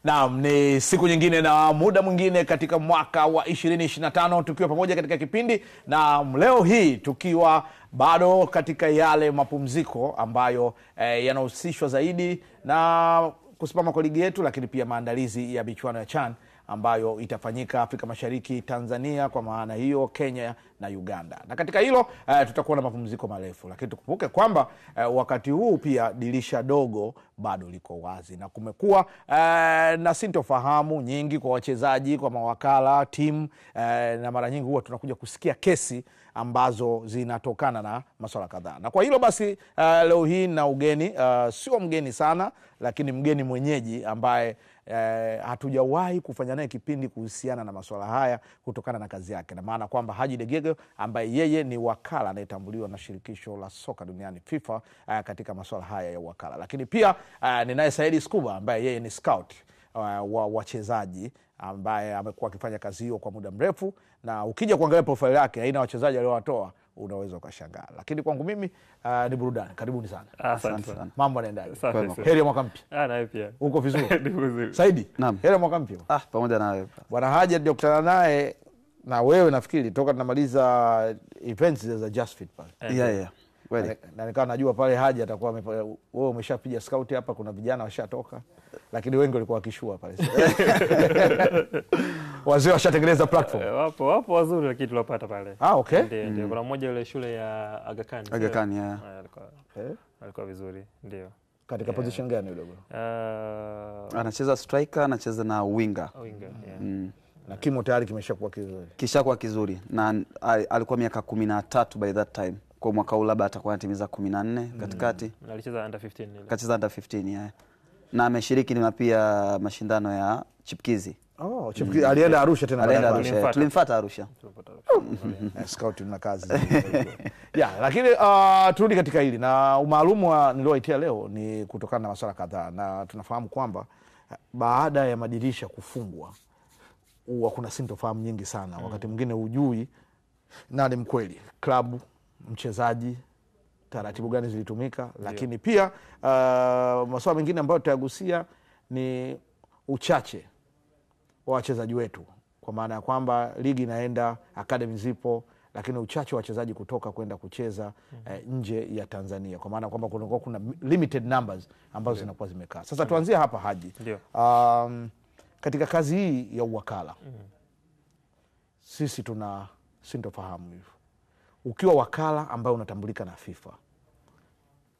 Naam, ni siku nyingine na muda mwingine katika mwaka wa 2025 tukiwa pamoja katika kipindi, na leo hii tukiwa bado katika yale mapumziko ambayo yanahusishwa zaidi na kusimama kwa ligi yetu, lakini pia maandalizi ya michuano ya CHAN ambayo itafanyika Afrika Mashariki, Tanzania kwa maana hiyo, Kenya na Uganda. Na katika hilo tutakuwa na mapumziko marefu, lakini tukumbuke kwamba wakati huu pia dirisha dogo bado liko wazi, na kumekuwa na sintofahamu nyingi kwa wachezaji, kwa mawakala, timu, na mara nyingi huwa tunakuja kusikia kesi ambazo zinatokana na masuala kadhaa. Na kwa hilo basi leo hii na ugeni, sio mgeni sana, lakini mgeni mwenyeji ambaye hatujawahi kufanya naye kipindi kuhusiana na masuala haya kutokana na kazi yake, na maana kwamba Haji Degege ambaye yeye ni wakala anayetambuliwa na shirikisho la soka duniani FIFA katika masuala haya ya wakala. Lakini pia ninaye Saidi Skuba ambaye yeye ni scout wa wachezaji ambaye amekuwa akifanya kazi hiyo kwa muda mrefu, na ukija kuangalia profile yake aina wachezaji aliowatoa unaweza ukashangaa. Lakini kwangu mimi ni burudani. Karibuni sana. Asante sana. Mambo yanaendaje? Heri ya mwaka mpya. Na pia. Uko vizuri? Saidi? Naam. Heri ya mwaka mpya. Pamoja na wewe. Bwana Haji tutakutana naye na wewe nafikiri toka tunamaliza events za Just Fit pale. Yeah. Kweli. Na nikawa najua pale Haji atakuwa wewe umeshapiga scout hapa, kuna vijana washatoka, lakini wengi walikuwa wakishua pale. Wazee washatengeneza platform. Wapo wazuri lakini tulopata pale. Okay. Ndio. Kuna mmoja ile shule ya Aga Khan. Aga Khan, yeah. Alikuwa vizuri, ndio. Katika position gani yule bwana? Anacheza striker, anacheza na winger. Winger, yeah. Na kimo tayari kimeshakuwa kizuri. Kishakuwa kizuri. Na alikuwa miaka 13 by that time. Kwa mwaka huu labda atakuwa anatimiza 14 katikati. Na alicheza under 15 ile. Kacheza under 15, yeah. Na ameshiriki na pia mashindano ya chipkizi. Chipkizi alienda Arusha tena. Alienda Arusha. Tulimfuata Arusha. Scout na kazi. Lakini turudi katika hili, na umaalumu nilioitia leo ni kutokana na masuala kadhaa, na tunafahamu kwamba baada ya madirisha kufungwa huwa kuna sintofahamu nyingi sana. Wakati mwingine hujui nani mkweli, klabu, mchezaji, taratibu gani zilitumika, lakini pia masuala mengine ambayo tutayagusia ni uchache wa wachezaji wetu, kwa maana ya kwamba ligi inaenda, academy zipo, lakini uchache wa wachezaji kutoka kwenda kucheza nje ya Tanzania, kwa maana kwamba kuna limited numbers ambazo zinakuwa zimekaa. Sasa tuanzie hapa Haji. Katika kazi hii ya uwakala sisi tuna sintofahamu hivyo. Ukiwa wakala ambaye unatambulika na FIFA,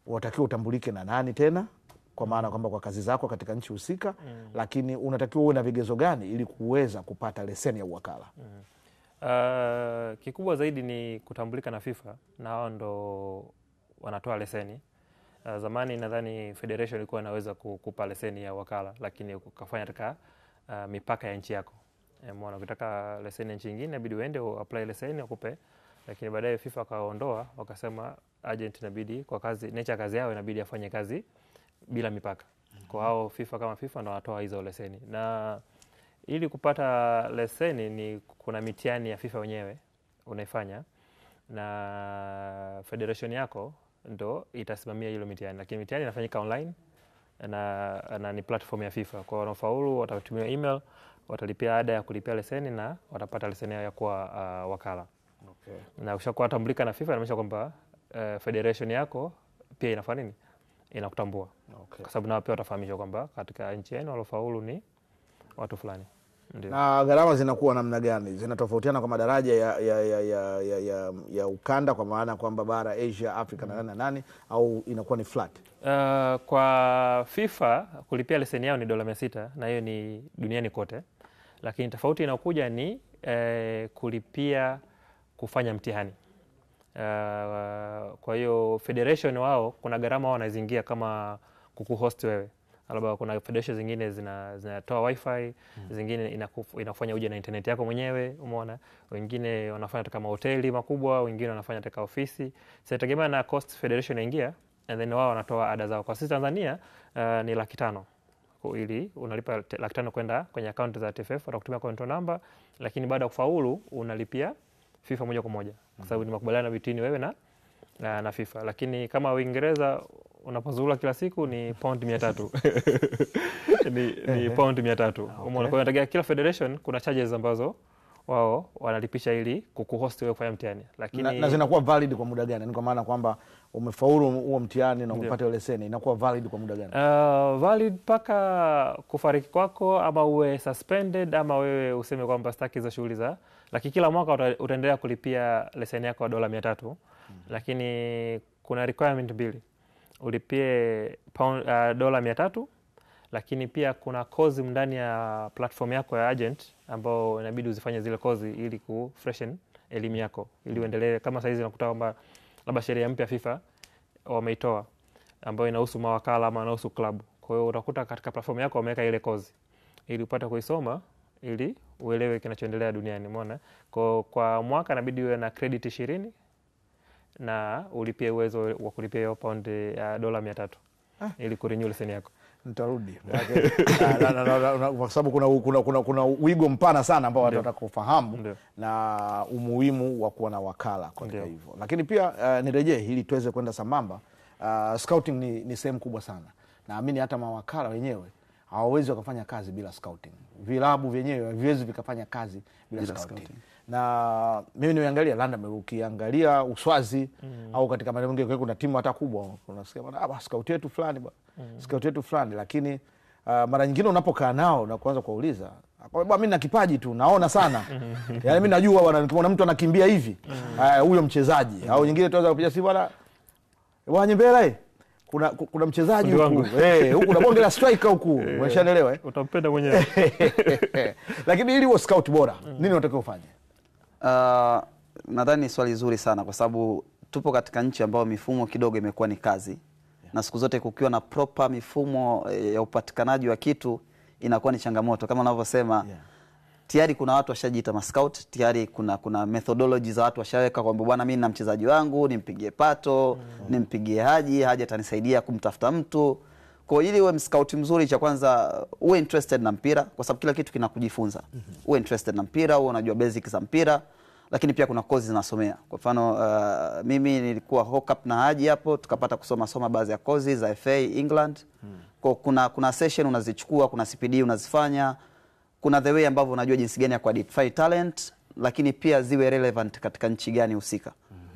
unatakiwa utambulike na nani tena, kwa maana kwamba kwa kazi zako katika nchi husika, lakini unatakiwa uwe na vigezo gani ili kuweza kupata leseni ya uwakala? Kikubwa zaidi ni kutambulika na FIFA, na hao ndo wanatoa leseni. Zamani nadhani federation ilikuwa inaweza kukupa leseni ya wakala, lakini ukafanya katika mipaka ya nchi yako. Mbona ukitaka leseni ya nchi nyingine inabidi uende apply leseni akupe, lakini baadaye FIFA kaondoa, wakasema agent inabidi kwa kazi, nature kazi yao inabidi afanye kazi bila mipaka. Kwa hao FIFA kama FIFA ndo wanatoa hizo leseni. Na ili kupata leseni ni kuna mitihani ya FIFA wenyewe unaifanya, na federation yako ndo itasimamia hilo mitihani, lakini mitihani inafanyika online na ni platform ya FIFA. Kwa wanaofaulu watatumia email, watalipia ada ya kulipia leseni na watapata leseni ya kuwa wakala. Na ukishakuwa tambulika na FIFA inamaanisha kwamba federation yako pia inafanya nini? Inakutambua. Kwa sababu nao pia watafahamishwa kwamba katika nchi yenu waliofaulu ni watu fulani. Ndiyo. Na gharama zinakuwa namna gani? Zinatofautiana kwa madaraja ya ukanda, kwa maana kwamba bara Asia, Afrika na nani, au inakuwa ni flat? Kwa FIFA kulipia leseni yao ni $600, na hiyo ni duniani kote. Lakini tofauti inakuja ni kulipia kufanya mtihani. Kwa hiyo federation wao kuna gharama wanazingia kama kukuhost wewe. Labda kuna federation zingine zinatoa wifi, zingine inafanya uje na internet yako mwenyewe, umeona. Wengine wanafanya kama hoteli makubwa, wengine wanafanya katika ofisi. Sasa itategemea na cost federation inaingia, and then wao wanatoa ada zao. Kwa sisi Tanzania ni $500. Ili unalipa $500 kwenda kwenye account za TFF, watakutumia control number, lakini baada ya kufaulu unalipia FIFA moja kwa moja, kwa sababu ni makubaliano between wewe na FIFA. Lakini kama Uingereza unapozurura kila siku ni pound 300. ni pound 300. Umeona, kwa hiyo kila federation kuna charges ambazo wao wanalipisha ili kukuhost wewe kufanya mtihani. Lakini na zinakuwa valid kwa muda gani? Ni kwa maana kwamba umefaulu huo mtihani na umepata ile leseni, inakuwa valid kwa muda gani? Valid paka kufariki kwako, ama uwe suspended, ama wewe useme kwamba sitaki hizo shughuli za. Lakini kila mwaka utaendelea kulipia leseni yako ya $300. Lakini kuna requirement mbili. Ulipie $300, lakini pia kuna kozi ndani ya platform yako ya agent ambao inabidi uzifanye zile kozi ili ku freshen elimu yako ili uendelee. Kama saizi nakuta kwamba labda sheria mpya FIFA wameitoa ambayo inahusu mawakala ama inahusu klabu. Kwa hiyo utakuta katika platform yako wameweka ile kozi ili upate kuisoma ili uelewe kinachoendelea duniani, umeona. Kwa mwaka inabidi uwe na credit 20 na ulipie uwezo wa kulipia hiyo pound ya $300 ili kurenew leseni yako. Nitarudi kwa sababu kuna wigo mpana sana ambao watu wataka kufahamu na umuhimu wa kuwa na wakala kwa hivyo. Lakini pia nirejee ili tuweze kwenda sambamba. Scouting ni sehemu kubwa sana. Naamini hata mawakala wenyewe hawawezi wakafanya kazi bila scouting. Vilabu vyenyewe haviwezi vikafanya kazi bila scouting. Na mimi nimeangalia London, ukiangalia Uswazi au katika maeneo mengine kuna timu hata kubwa, unasikia bwana scout yetu fulani bwana, scout yetu fulani, lakini mara nyingine unapokaa nao na kuanza kuuliza, bwana mimi na kipaji tu, naona sana. Yaani mimi najua bwana, nikiona mtu anakimbia hivi, huyo mchezaji. Au nyingine tuanza kupiga simu bwana Nyembela kuna mchezaji huku. Huku na bonge la striker huku. Umeshaelewa Utampenda mwenyewe. Lakini ili uwe scout bora, nini unatakiwa ufanye? Nadhani ni swali zuri sana kwa sababu tupo katika nchi ambayo mifumo kidogo imekuwa ni kazi. Na siku zote kukiwa na proper mifumo ya upatikanaji wa kitu inakuwa ni changamoto. Kama unavyosema, tayari kuna watu washajiita mascout, tayari kuna methodology za watu washaweka kwamba bwana mimi na mchezaji wangu nimpigie pato, nimpigie Haji atanisaidia kumtafuta mtu. Kwa ili uwe scout mzuri, cha kwanza uwe interested na mpira kwa sababu kila kitu kinakujifunza. Uwe interested na mpira, uwe unajua basics za mpira, lakini pia kuna kozi zinasomea. Kwa mfano mimi nilikuwa hook up na Haji hapo, tukapata kusoma baadhi ya kozi za FA England. Kwa kuna session unazichukua, kuna CPD unazifanya. Kuna the way ambavyo unajua jinsi gani ya identify talent, lakini pia ziwe relevant katika nchi gani husika.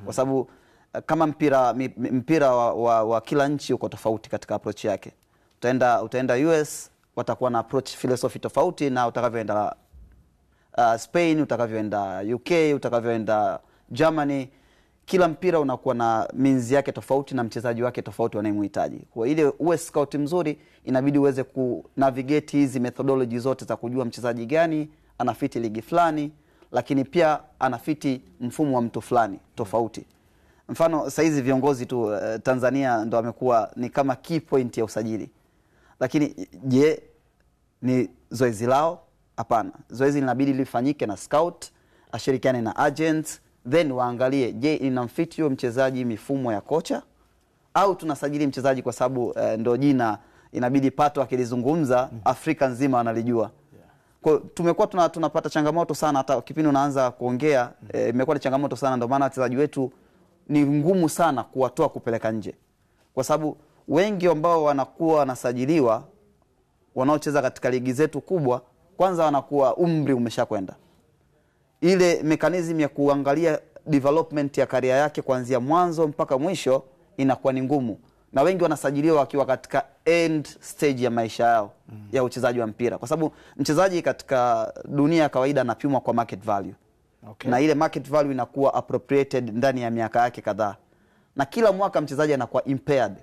Kwa sababu kama mpira wa kila nchi uko tofauti katika approach yake. Utaenda US watakuwa na approach philosophy tofauti na utakavyoenda Spain, utakavyoenda UK, utakavyoenda Germany. Kila mpira unakuwa na means yake tofauti na mchezaji wake tofauti wanayemhitaji. Kwa ile uwe scout mzuri inabidi uweze ku navigate hizi methodology zote za kujua mchezaji gani anafiti ligi fulani, lakini pia anafiti mfumo wa mtu fulani tofauti. Mfano saizi viongozi tu Tanzania ndo wamekuwa ni kama key point ya usajili. Lakini je, ni zoezi lao? Hapana. Zoezi linabidi lifanyike na scout, ashirikiane na agents, then waangalie je inamfiti huyo mchezaji mifumo ya kocha au tunasajili mchezaji kwa sababu ndo jina inabidi pato akilizungumza Afrika nzima analijua. Kwa tumekuwa tunapata changamoto sana, hata kipindi unaanza kuongea imekuwa ni changamoto sana, ndio maana wachezaji wetu ni ngumu sana kuwatoa kupeleka nje. Kwa sababu wengi ambao wanakuwa wanasajiliwa wanaocheza katika ligi zetu kubwa, kwanza wanakuwa umri umeshakwenda. Ile mechanism ya kuangalia development ya career yake kuanzia mwanzo mpaka mwisho inakuwa ni ngumu. Na wengi wanasajiliwa wakiwa katika end stage ya maisha yao ya uchezaji wa mpira. Kwa sababu mchezaji katika dunia ya kawaida anapimwa kwa market value. Na ile market value inakuwa appropriated ndani ya miaka yake kadhaa. Na kila mwaka mchezaji anakuwa impaired.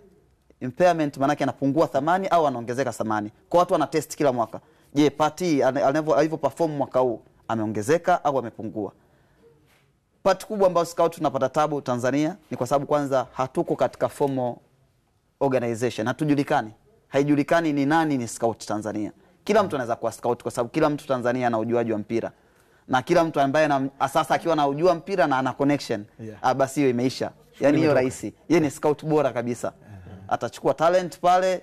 Impairment maana yake anapungua thamani au anaongezeka thamani. Kwa watu wana test kila mwaka. Je, Pati alivyo perform mwaka huu ameongezeka au amepungua? Part kubwa ambayo scout tunapata tabu Tanzania ni kwa sababu kwanza hatuko katika formal organization, hatujulikani. Haijulikani ni nani ni scout Tanzania. Kila mtu anaweza kuwa scout kwa sababu kila mtu Tanzania ana ujuaji wa mpira. Na kila mtu ambaye sasa akiwa na ujua mpira na ana connection, basi hiyo imeisha. Yaani hiyo rahisi. Yeye ni scout bora kabisa. Atachukua talent pale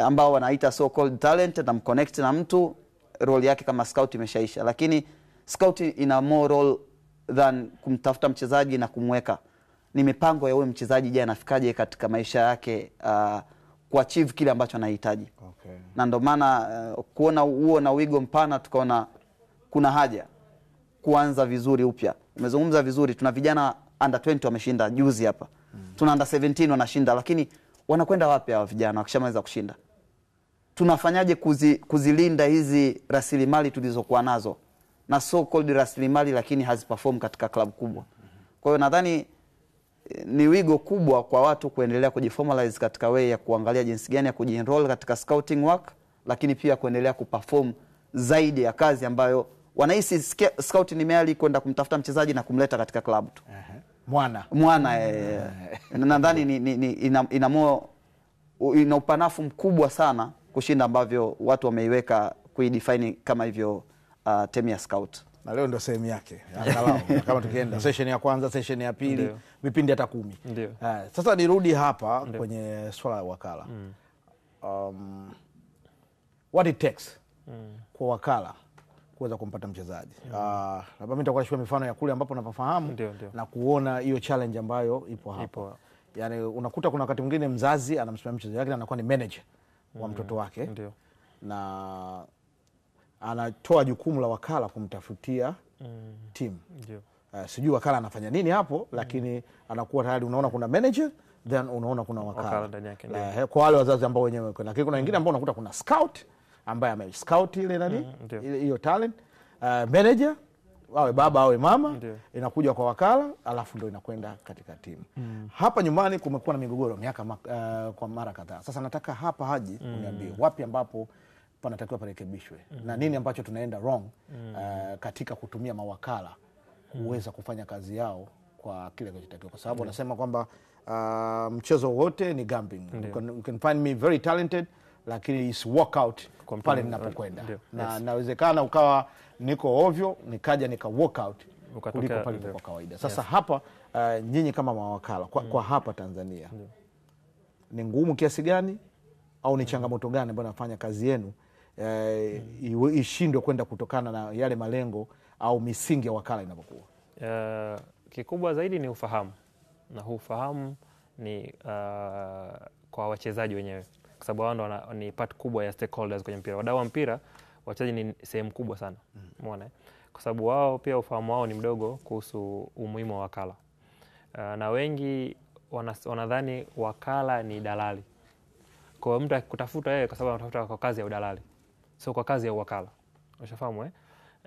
ambao wanaita so called talent na mconnect na mtu, role yake kama scout imeshaisha. Lakini scout ina more role than kumtafuta mchezaji na kumweka. ni mipango ya huyo mchezaji, je, anafikaje katika maisha yake kuachieve kile ambacho anahitaji. Okay. Na ndio maana kuona huo na wigo mpana tukaona kuna haja kuanza vizuri upya. Umezungumza vizuri, tuna vijana under 20 wameshinda juzi hapa. Tuna under 17 wanashinda, lakini wanakwenda wapi hawa vijana wakishamaliza kushinda? Tunafanyaje kuzilinda hizi rasilimali tulizokuwa nazo, na so called rasilimali lakini haziperform katika club kubwa. Kwa hiyo nadhani ni wigo kubwa kwa watu kuendelea kujiformalize katika way ya kuangalia jinsi gani ya kujienroll katika scouting work, lakini pia kuendelea kuperform zaidi ya kazi ambayo wanahisi scout ni mali kwenda kumtafuta mchezaji na kumleta katika club tu. Mwana nadhani ina upanafu mkubwa sana kushinda ambavyo watu wameiweka kuidefine kama hivyo term ya scout. Na leo ndio sehemu yake angalau kama tukienda session ya kwanza, session ya pili, vipindi hata 10. Sasa nirudi hapa kwenye swala la wakala. What it takes kwa wakala kuweza kumpata mchezaji. Labda mimi nitakuwa nachukua mifano ya kule ambapo napafahamu na kuona hiyo challenge ambayo ipo hapo. Yaani unakuta kuna wakati mwingine mzazi anamsimamia mchezaji wake na anakuwa ni manager wa mtoto wake. Na anatoa jukumu la wakala kumtafutia timu. Sijui wakala anafanya nini hapo, lakini anakuwa tayari unaona kuna manager, then unaona kuna wakala ndani yake. Kwa wale wazazi ambao wenyewe lakini kuna wengine ambao unakuta kuna scout ambaye amescout ile nani hiyo talent, manager awe baba awe mama, inakuja kwa wakala alafu ndio inakwenda katika timu. Hapa nyumbani kumekuwa na migogoro miaka kwa mara kadhaa. Sasa nataka hapa Haji uniambie wapi ambapo panatakiwa parekebishwe na nini ambacho tunaenda wrong katika kutumia mawakala kuweza kufanya kazi yao kwa kile kinachotakiwa, kwa sababu wanasema kwamba mchezo wote ni gambling. You can find me very talented, lakini is walk out pale ninapokwenda. Na inawezekana ukawa niko ovyo nikaja nika walk out kuliko pale kwa kawaida. Sasa hapa nyinyi kama mawakala kwa hapa Tanzania ni ngumu kiasi gani au ni changamoto gani ambayo nafanya kazi yenu ishindwe kwenda kutokana na yale malengo au misingi ya wakala inapokuwa? Kikubwa zaidi ni ufahamu, na huu ufahamu ni kwa wachezaji wenyewe, kwa sababu wao ni part kubwa ya stakeholders kwenye mpira. Wadau wa mpira, wachezaji ni sehemu kubwa sana. Umeona? Kwa sababu wao pia ufahamu wao ni mdogo kuhusu umuhimu wa wakala. Na wengi wanadhani wakala ni dalali. Kwa mtu akikutafuta yeye kwa sababu anatafuta kwa kazi ya udalali, sio kwa kazi ya wakala. Ushafahamu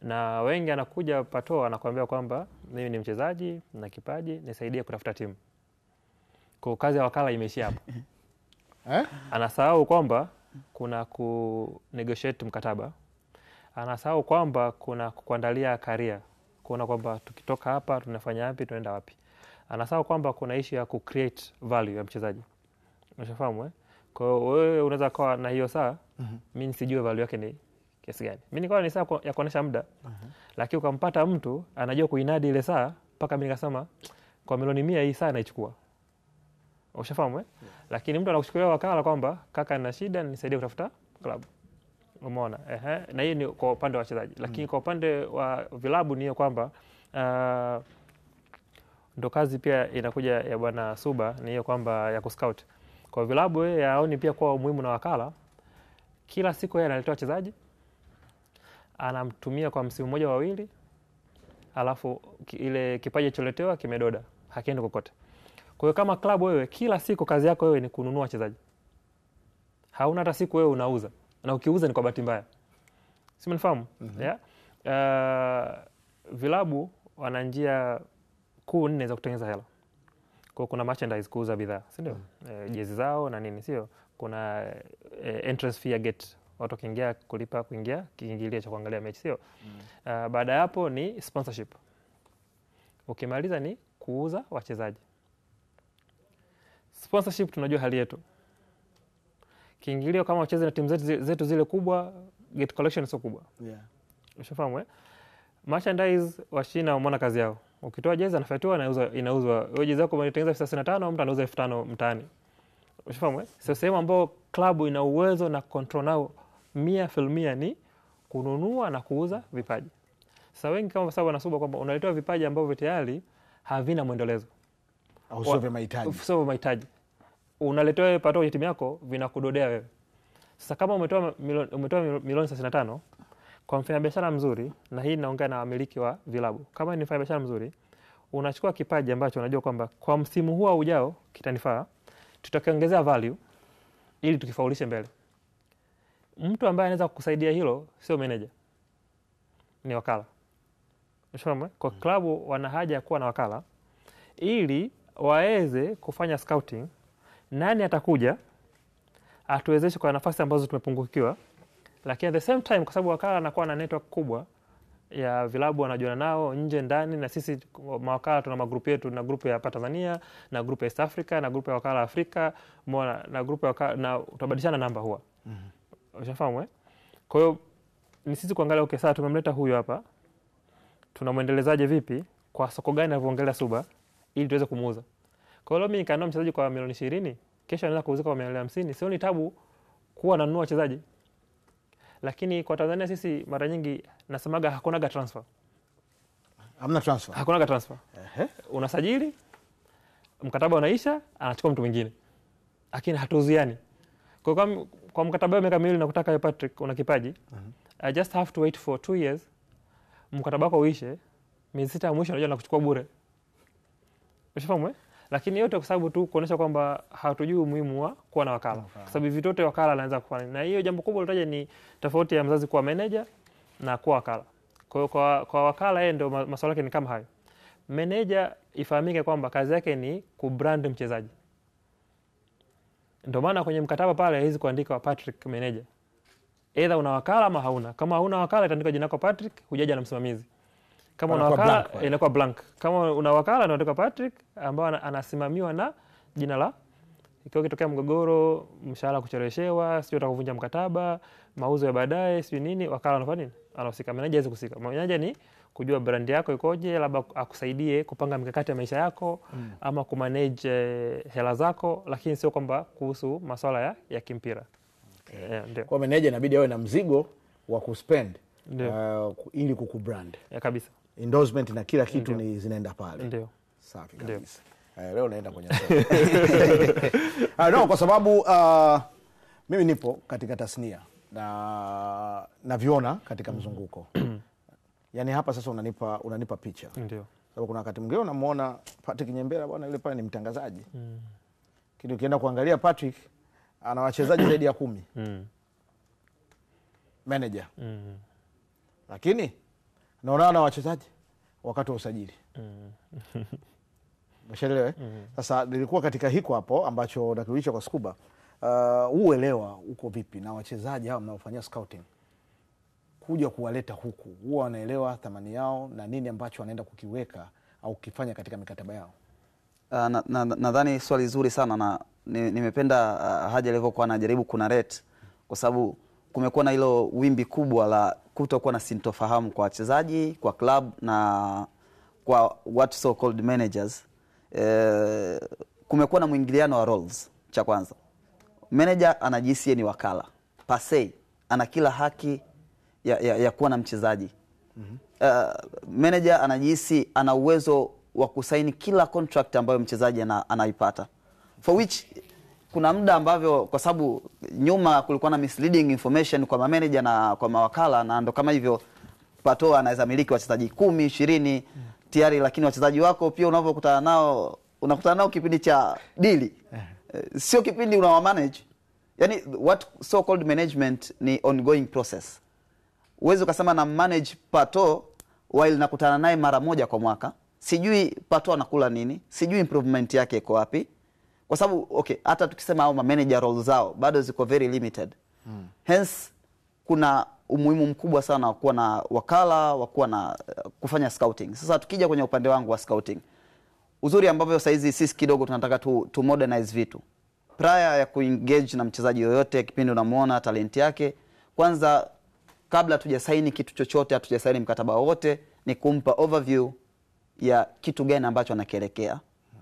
Na wengi anakuja Pato anakuambia kwamba mimi ni mchezaji na kipaji, nisaidie kutafuta timu. Kwa kazi ya wakala imeishia hapo. Anasahau kwamba kuna negotiate mkataba. Anasahau kwamba kuna kuandalia career. Kuna kwamba tukitoka hapa tunafanya wapi, tunaenda wapi. Anasahau kwamba kuna issue ya create value ya mchezaji. Ushafahamu Kwa hiyo wewe unaweza kuwa na hiyo saa, mimi nisijue value yake ni kiasi gani. Mimi nikawa ni saa ya kuonesha muda. Lakini ukampata mtu anajua kuinadi ile saa, mpaka mimi nikasema kwa milioni 100 hii saa naichukua. Ushafahamu Lakini mtu anakuchukulia wakala kwamba kaka nina shida nisaidie kutafuta club. Umeona? Na hii ni kwa upande wa wachezaji. Lakini kwa upande wa vilabu ni hiyo kwamba ndo kazi pia inakuja ya bwana Suba, ni hiyo kwamba ya kuscout. Kwa vilabu yeye yaoni pia kwa umuhimu na wakala. Kila siku yeye analeta wachezaji, anamtumia kwa msimu mmoja wawili, alafu ile kipaji choletewa kimedoda, hakiende kokote. Kwa hiyo kama club wewe kila siku kazi yako wewe ni kununua wachezaji. Hauna hata siku wewe unauza. Na ukiuza ni kwa bahati mbaya. Si mnafahamu? Vilabu wana njia kuu 4 za kutengeneza hela. Kwa kuna merchandise, kuuza bidhaa, si ndio? Jezi zao na nini, sio? Kuna entrance fee ya gate, watu kiingia kulipa kuingia kiingilio cha kuangalia mechi, sio? Baada ya hapo ni sponsorship. Ukimaliza ni kuuza wachezaji. Sponsorship tunajua hali yetu. Kiingilio kama wacheze na timu zetu zile kubwa, gate collection sio kubwa. Ushafahamu Merchandise washina umeona kazi yao. Ukitoa jezi anafuatiwa na inauzwa. Wewe jezi yako umetengeneza 35, mtu anauza 5000 mtaani. Ushafahamu Sio sehemu ambayo klabu ina uwezo na control nao 100% ni kununua na kuuza vipaji. Sasa wengi kama sababu wanasuba kwamba unaletewa vipaji ambavyo tayari havina mwendelezo. Usove mahitaji. Usove mahitaji. Unaletewa wewe pato kwenye timu yako vinakudodea wewe. Sasa kama umetoa milioni 35 kwa mfanyabiashara mzuri, na hii naongea na wamiliki wa vilabu. Kama ni mfanyabiashara mzuri, unachukua kipaji ambacho unajua kwamba kwa msimu huu ujao kitanifaa, tutakiongezea value ili tukifaulishe mbele. Mtu ambaye anaweza kukusaidia hilo sio manager, ni wakala. Unafahamu? Kwa klabu wana haja ya kuwa na wakala ili waweze kufanya scouting, nani atakuja atuwezeshe kwa nafasi ambazo tumepungukiwa, lakini at the same time kwa sababu wakala anakuwa na network kubwa ya vilabu wanajuana nao nje ndani, na sisi mawakala tuna magrupu yetu, na grupu ya Tanzania na grupu ya East Africa na grupu ya wakala Afrika, na grupu ya wakala, na utabadilishana namba huwa. Ushafahamu? Kwa hiyo ni sisi kuangalia okay, sasa tumemleta huyu hapa, tunamwendelezaje vipi, kwa soko gani anavyoongelea Suba ili tuweze kumuuza. Kwa hiyo mimi nikanunua mchezaji kwa milioni 20, kesho anaweza kuuza kwa milioni 50, sio ni tabu kuwa nanunua wachezaji. Lakini kwa Tanzania sisi mara nyingi nasemaga hakunaga transfer. Hamna transfer. Hakunaga transfer. Unasajili, mkataba unaisha, anachukua mtu mwingine. Lakini hatuuziani. Kwa mkataba wa miaka miwili na kutaka Patrick una kipaji, I just have to wait for 2 years. Mkataba wako uishe, miezi 6 ya mwisho unajua nakuchukua bure. Ushafahamu? Lakini yote kwa sababu tu kuonesha kwamba hatujui umuhimu wa kuwa na wakala. Kwa sababu vitu vyote wakala anaanza kufanya. Na hiyo jambo kubwa litaje ni tofauti ya mzazi kuwa manager na kuwa wakala. Kwa hiyo kwa wakala yeye ndio masuala yake ni kama hayo. Manager ifahamike kwamba kazi yake ni kubrand mchezaji. Ndio maana kwenye mkataba pale haiwezi kuandika Patrick manager. Either una wakala ama hauna. Kama hauna wakala itaandikwa jina lako Patrick, hujaja na msimamizi. Kama una wakala inakuwa blank. Kama una wakala inaandikwa Patrick ambaye anasimamiwa na jina la, ikiwa kitokea mgogoro, mshahara kucheleweshwa, sio utakuvunja mkataba, mauzo ya baadaye, sio nini, wakala anafanya nini? Anahusika. Manager hawezi kusika. Manager ni kujua brand yako ikoje, labda akusaidie kupanga mikakati ya maisha yako ama kumanage hela zako, lakini sio kwamba kuhusu masuala ya kimpira. Ndio. Kwa manager inabidi awe na mzigo wa kuspend ili kukubrand. Kabisa. Endorsement na kila kitu ni zinaenda pale. Ndio. Safi kabisa. Leo naenda kwenye no, kwa sababu mimi nipo katika tasnia na naviona katika mzunguko. Yaani hapa sasa unanipa picha. Ndio. Sababu kuna wakati mwingine unamuona Patrick Nyembera bwana yule pale ni mtangazaji. Kitu ukienda kuangalia Patrick ana wachezaji zaidi ya 10. Manager. Lakini naona na wachezaji wakati wa usajili. Umeshaelewa? Sasa nilikuwa katika hiko hapo ambacho nakiuliza kwa Scuba. Uelewa uko vipi na wachezaji hao mnaofanyia scouting? Kuja kuwaleta huku, huwa wanaelewa thamani yao na nini ambacho wanaenda kukiweka au kufanya katika mikataba yao? Nadhani swali zuri sana, na nimependa Haji alivyokuwa anajaribu kunarate, kwa sababu kumekuwa na hilo wimbi kubwa la kutokuwa na sintofahamu kwa wachezaji, kwa club na kwa what so called managers. Kumekuwa na mwingiliano wa roles. Cha kwanza, manager anajihisi ni wakala pasei, ana kila haki ya kuwa na mchezaji. Manager anajihisi ana uwezo wa kusaini kila contract ambayo mchezaji anaipata, for which kuna muda ambavyo kwa sababu nyuma kulikuwa na misleading information kwa manager na kwa mawakala, na ndo kama hivyo Pato anaweza miliki wachezaji 10 20 tayari, lakini wachezaji wako pia unakutana nao kipindi cha dili, sio kipindi unawa manage. Yani what so called management ni ongoing process. Uwezo ukasema na manage Pato while nakutana naye mara moja kwa mwaka, sijui Pato anakula nini, sijui improvement yake iko wapi, kwa sababu okay, hata tukisema hao manager roles zao bado ziko very limited. Hence kuna umuhimu mkubwa sana wa kuwa na wakala, wa kuwa na kufanya scouting. Sasa tukija kwenye upande wangu wa scouting, uzuri ambavyo saizi sisi kidogo tunataka to modernize vitu. Prior ya kuengage na mchezaji yoyote, kipindi unamuona talent yake, kwanza kabla tujasaini kitu chochote, hatujasaini mkataba wote, ni kumpa overview ya kitu gani ambacho anakielekea,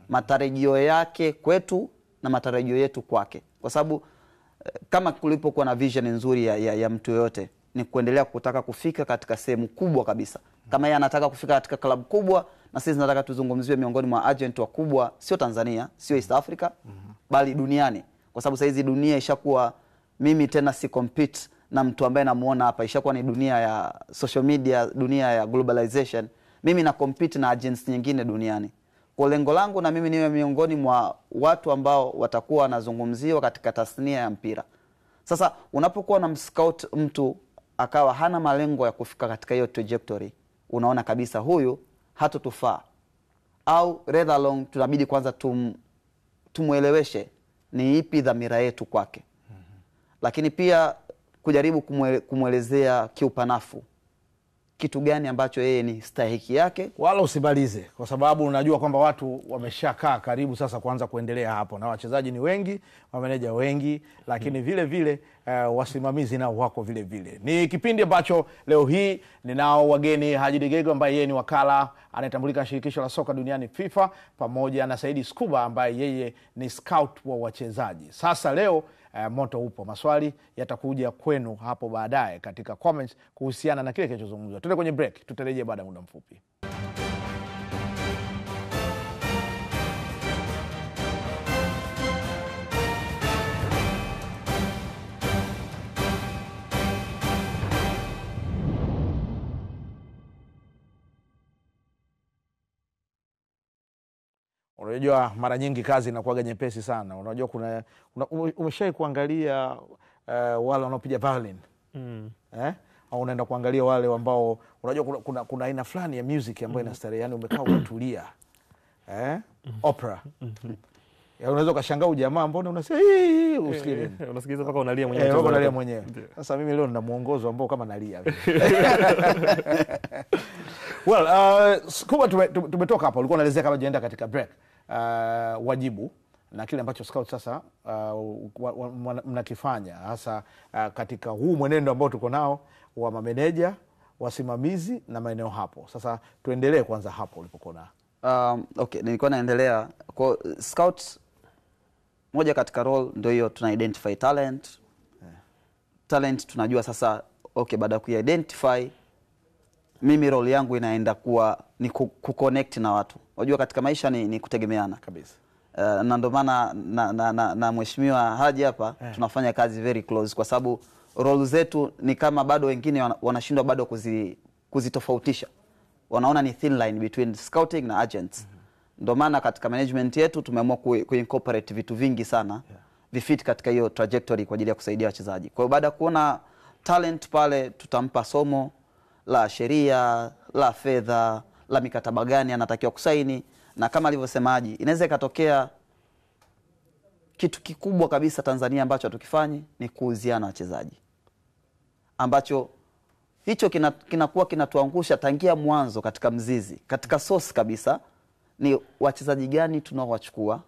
matarajio yake kwetu na matarajio yetu kwake. Kwa sababu kama kulipokuwa na vision nzuri ya mtu yote, ni kuendelea kutaka kufika katika sehemu kubwa kabisa. Kama yeye anataka kufika katika klabu kubwa, na sisi tunataka tuzungumziwe miongoni mwa agent wakubwa, sio Tanzania, sio East Africa, bali duniani. Kwa sababu saizi dunia ishakuwa, mimi tena si compete na mtu ambaye namuona hapa, ishakuwa ni dunia ya social media, dunia ya globalization. Mimi na compete na agents nyingine duniani. Kwa lengo langu na mimi niwe miongoni mwa watu ambao watakuwa wanazungumziwa katika tasnia ya mpira. Sasa unapokuwa na mscout mtu akawa hana malengo ya kufika katika hiyo trajectory, unaona kabisa huyu hatotufaa, au rather long tunabidi kwanza tumueleweshe ni ipi dhamira yetu kwake. Lakini pia kujaribu kumwelezea kiupanafu kitu gani ambacho yeye ni stahiki yake. Wala usibalize, kwa sababu unajua kwamba watu wameshakaa karibu sasa kuanza kuendelea hapo, na wachezaji ni wengi, mameneja wengi, lakini vile vile wasimamizi nao wako vile vile. Ni kipindi ambacho leo hii ninao wageni Haji Degego ambaye yeye ni wakala anayetambulika shirikisho la soka duniani FIFA, pamoja na Saidi Skuba ambaye yeye ni scout wa wachezaji. Sasa leo moto upo, maswali yatakuja kwenu hapo baadaye katika comments kuhusiana na kile kilichozungumzwa. Tuende kwenye break, tutarejea baada ya muda mfupi. Unajua mara nyingi kazi inakuwa nyepesi sana. Unajua umeshai kuangalia wale wanaopiga violin. Au unaenda kuangalia wale ambao unajua kuna aina fulani ya music ambayo ina starehe, yani umekaa unatulia. Opera. Unaweza ukashangaa jamaa mbona unasema usikie. Unasikiliza mpaka unalia mwenyewe. Unalia mwenyewe. Sasa mimi leo nina muongozo ambao kama nalia. Well, Skuba tumetoka hapa. Ulikuwa unaelezea kama jienda katika break. Wajibu na kile ambacho scout sasa mnakifanya hasa katika huu mwenendo ambao tuko nao wa mameneja, wasimamizi na maeneo hapo. Sasa tuendelee kwanza hapo ulipokuwa. Okay, nilikuwa naendelea kwa scout. Moja katika role ndio hiyo, tuna identify talent. Talent tunajua sasa, okay, baada ya ku-identify, mimi role yangu inaenda kuwa ni ku-connect na watu. Unajua katika maisha ni kutegemeana kabisa. Na ndio maana na mheshimiwa Haji hapa tunafanya kazi very close, kwa sababu role zetu ni kama bado wengine wanashindwa bado kuzitofautisha. Wanaona ni thin line between scouting na agents. Ndio maana katika management yetu tumeamua ku-incorporate vitu vingi sana vifit katika hiyo trajectory kwa ajili ya kusaidia wachezaji. Kwa hiyo baada ya kuona talent pale, tutampa somo la sheria, la fedha, la mikataba gani anatakiwa kusaini, na kama alivyosema Haji, inaweza ikatokea kitu kikubwa kabisa Tanzania ambacho hatukifanyi ni kuuziana wachezaji, ambacho hicho kinakuwa kinatuangusha tangia mwanzo katika mzizi, katika source kabisa. Ni wachezaji gani tunaowachukua,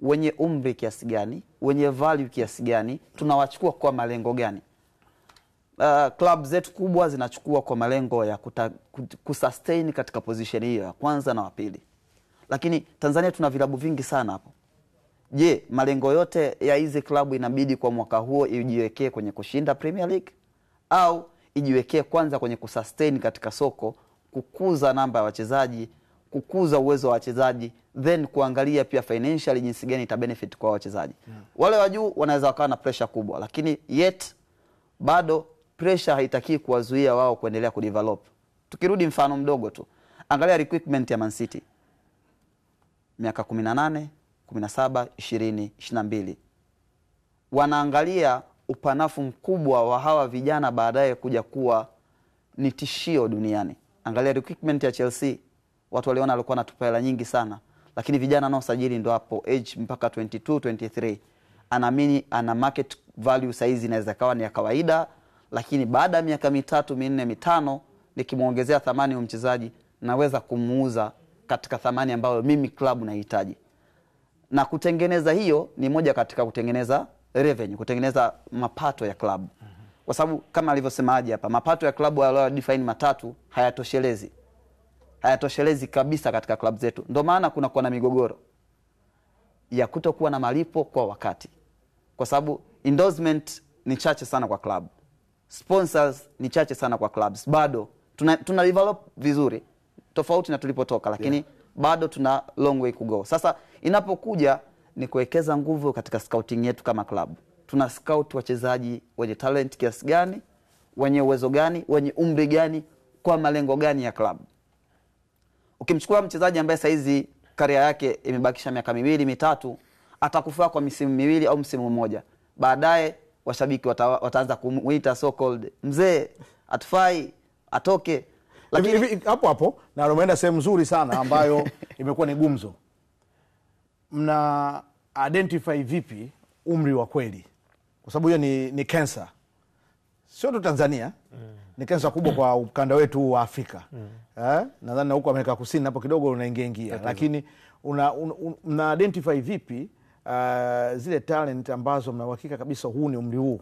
wenye umri kiasi gani, wenye value kiasi gani, tunawachukua kwa malengo gani. Club zetu kubwa zinachukua kwa malengo ya kusustain katika position hiyo ya kwanza na wapili. Lakini Tanzania tuna vilabu vingi sana hapo. Je, malengo yote ya hizi klabu inabidi kwa mwaka huo ijiwekee kwenye kushinda Premier League, au ijiwekee kwanza kwenye kusustain katika soko, kukuza namba ya wachezaji, kukuza uwezo wa wachezaji, then kuangalia pia financially jinsi gani ita benefit kwa wachezaji. Wale wa juu wanaweza wakawa na pressure kubwa, lakini yet bado pressure haitaki kuwazuia wao kuendelea kudevelop. Tukirudi mfano mdogo tu, angalia recruitment ya Man City. Miaka 18, 17, 20, 22. Wanaangalia upanafu mkubwa wa hawa vijana baadaye kuja kuwa ni tishio duniani. Angalia recruitment ya Chelsea. Watu waliona alikuwa anatupa hela nyingi sana, lakini vijana nao sajili ndo hapo age mpaka 22, 23. Anaamini ana market value size inaweza kawa ni ya kawaida, lakini baada ya miaka 3, 4, 5 nikimuongezea thamani ya mchezaji naweza kumuuza katika thamani ambayo mimi club nahitaji. Na kutengeneza hiyo ni moja katika kutengeneza revenue, kutengeneza mapato ya club. Kwa sababu kama alivyosema Haji hapa, mapato ya club wao define matatu hayatoshelezi. Hayatoshelezi kabisa katika club zetu. Ndio maana kuna kuwa na migogoro ya kutokuwa na malipo kwa wakati. Kwa sababu endorsement ni chache sana kwa club. Sponsors ni chache sana kwa clubs. Bado tuna develop vizuri. tofauti na tulipotoka, lakini bado tuna long way to go. Sasa inapokuja ni kuwekeza nguvu katika scouting yetu kama club. Tuna scout wachezaji wenye talent kiasi gani, wenye uwezo gani, wenye umri gani, kwa malengo gani ya club. Ukimchukua mchezaji ambaye saizi career yake imebakisha miaka 2-3, atakufaa kwa misimu 2 au msimu mmoja. Baadaye washabiki wataanza kumuita so called mzee, atufai, atoke. Lakini hapo na umeenda sehemu nzuri sana ambayo imekuwa ni gumzo. Mna identify vipi umri wa kweli? Kwa sababu hiyo ni cancer. Sio tu Tanzania, ni cancer kubwa kwa ukanda wetu wa Afrika. Nadhani na huko Amerika Kusini hapo kidogo unaingia. Lakini mna identify vipi zile talent ambazo mna uhakika kabisa huu ni umri huu?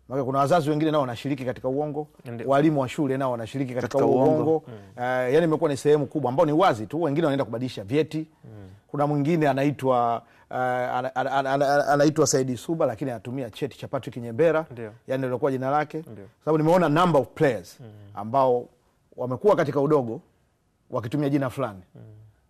Maana kuna wazazi wengine nao wanashiriki katika uongo, walimu wa shule nao wanashiriki katika uongo. Yani imekuwa ni sehemu kubwa ambao ni wazi tu, wengine wanaenda kubadilisha vyeti. Kuna mwingine anaitwa Saidi Suba lakini anatumia cheti cha Patrick Nyembera, yani ndio lilikuwa jina lake. Sababu nimeona number of players ambao wamekuwa katika udogo wakitumia jina fulani.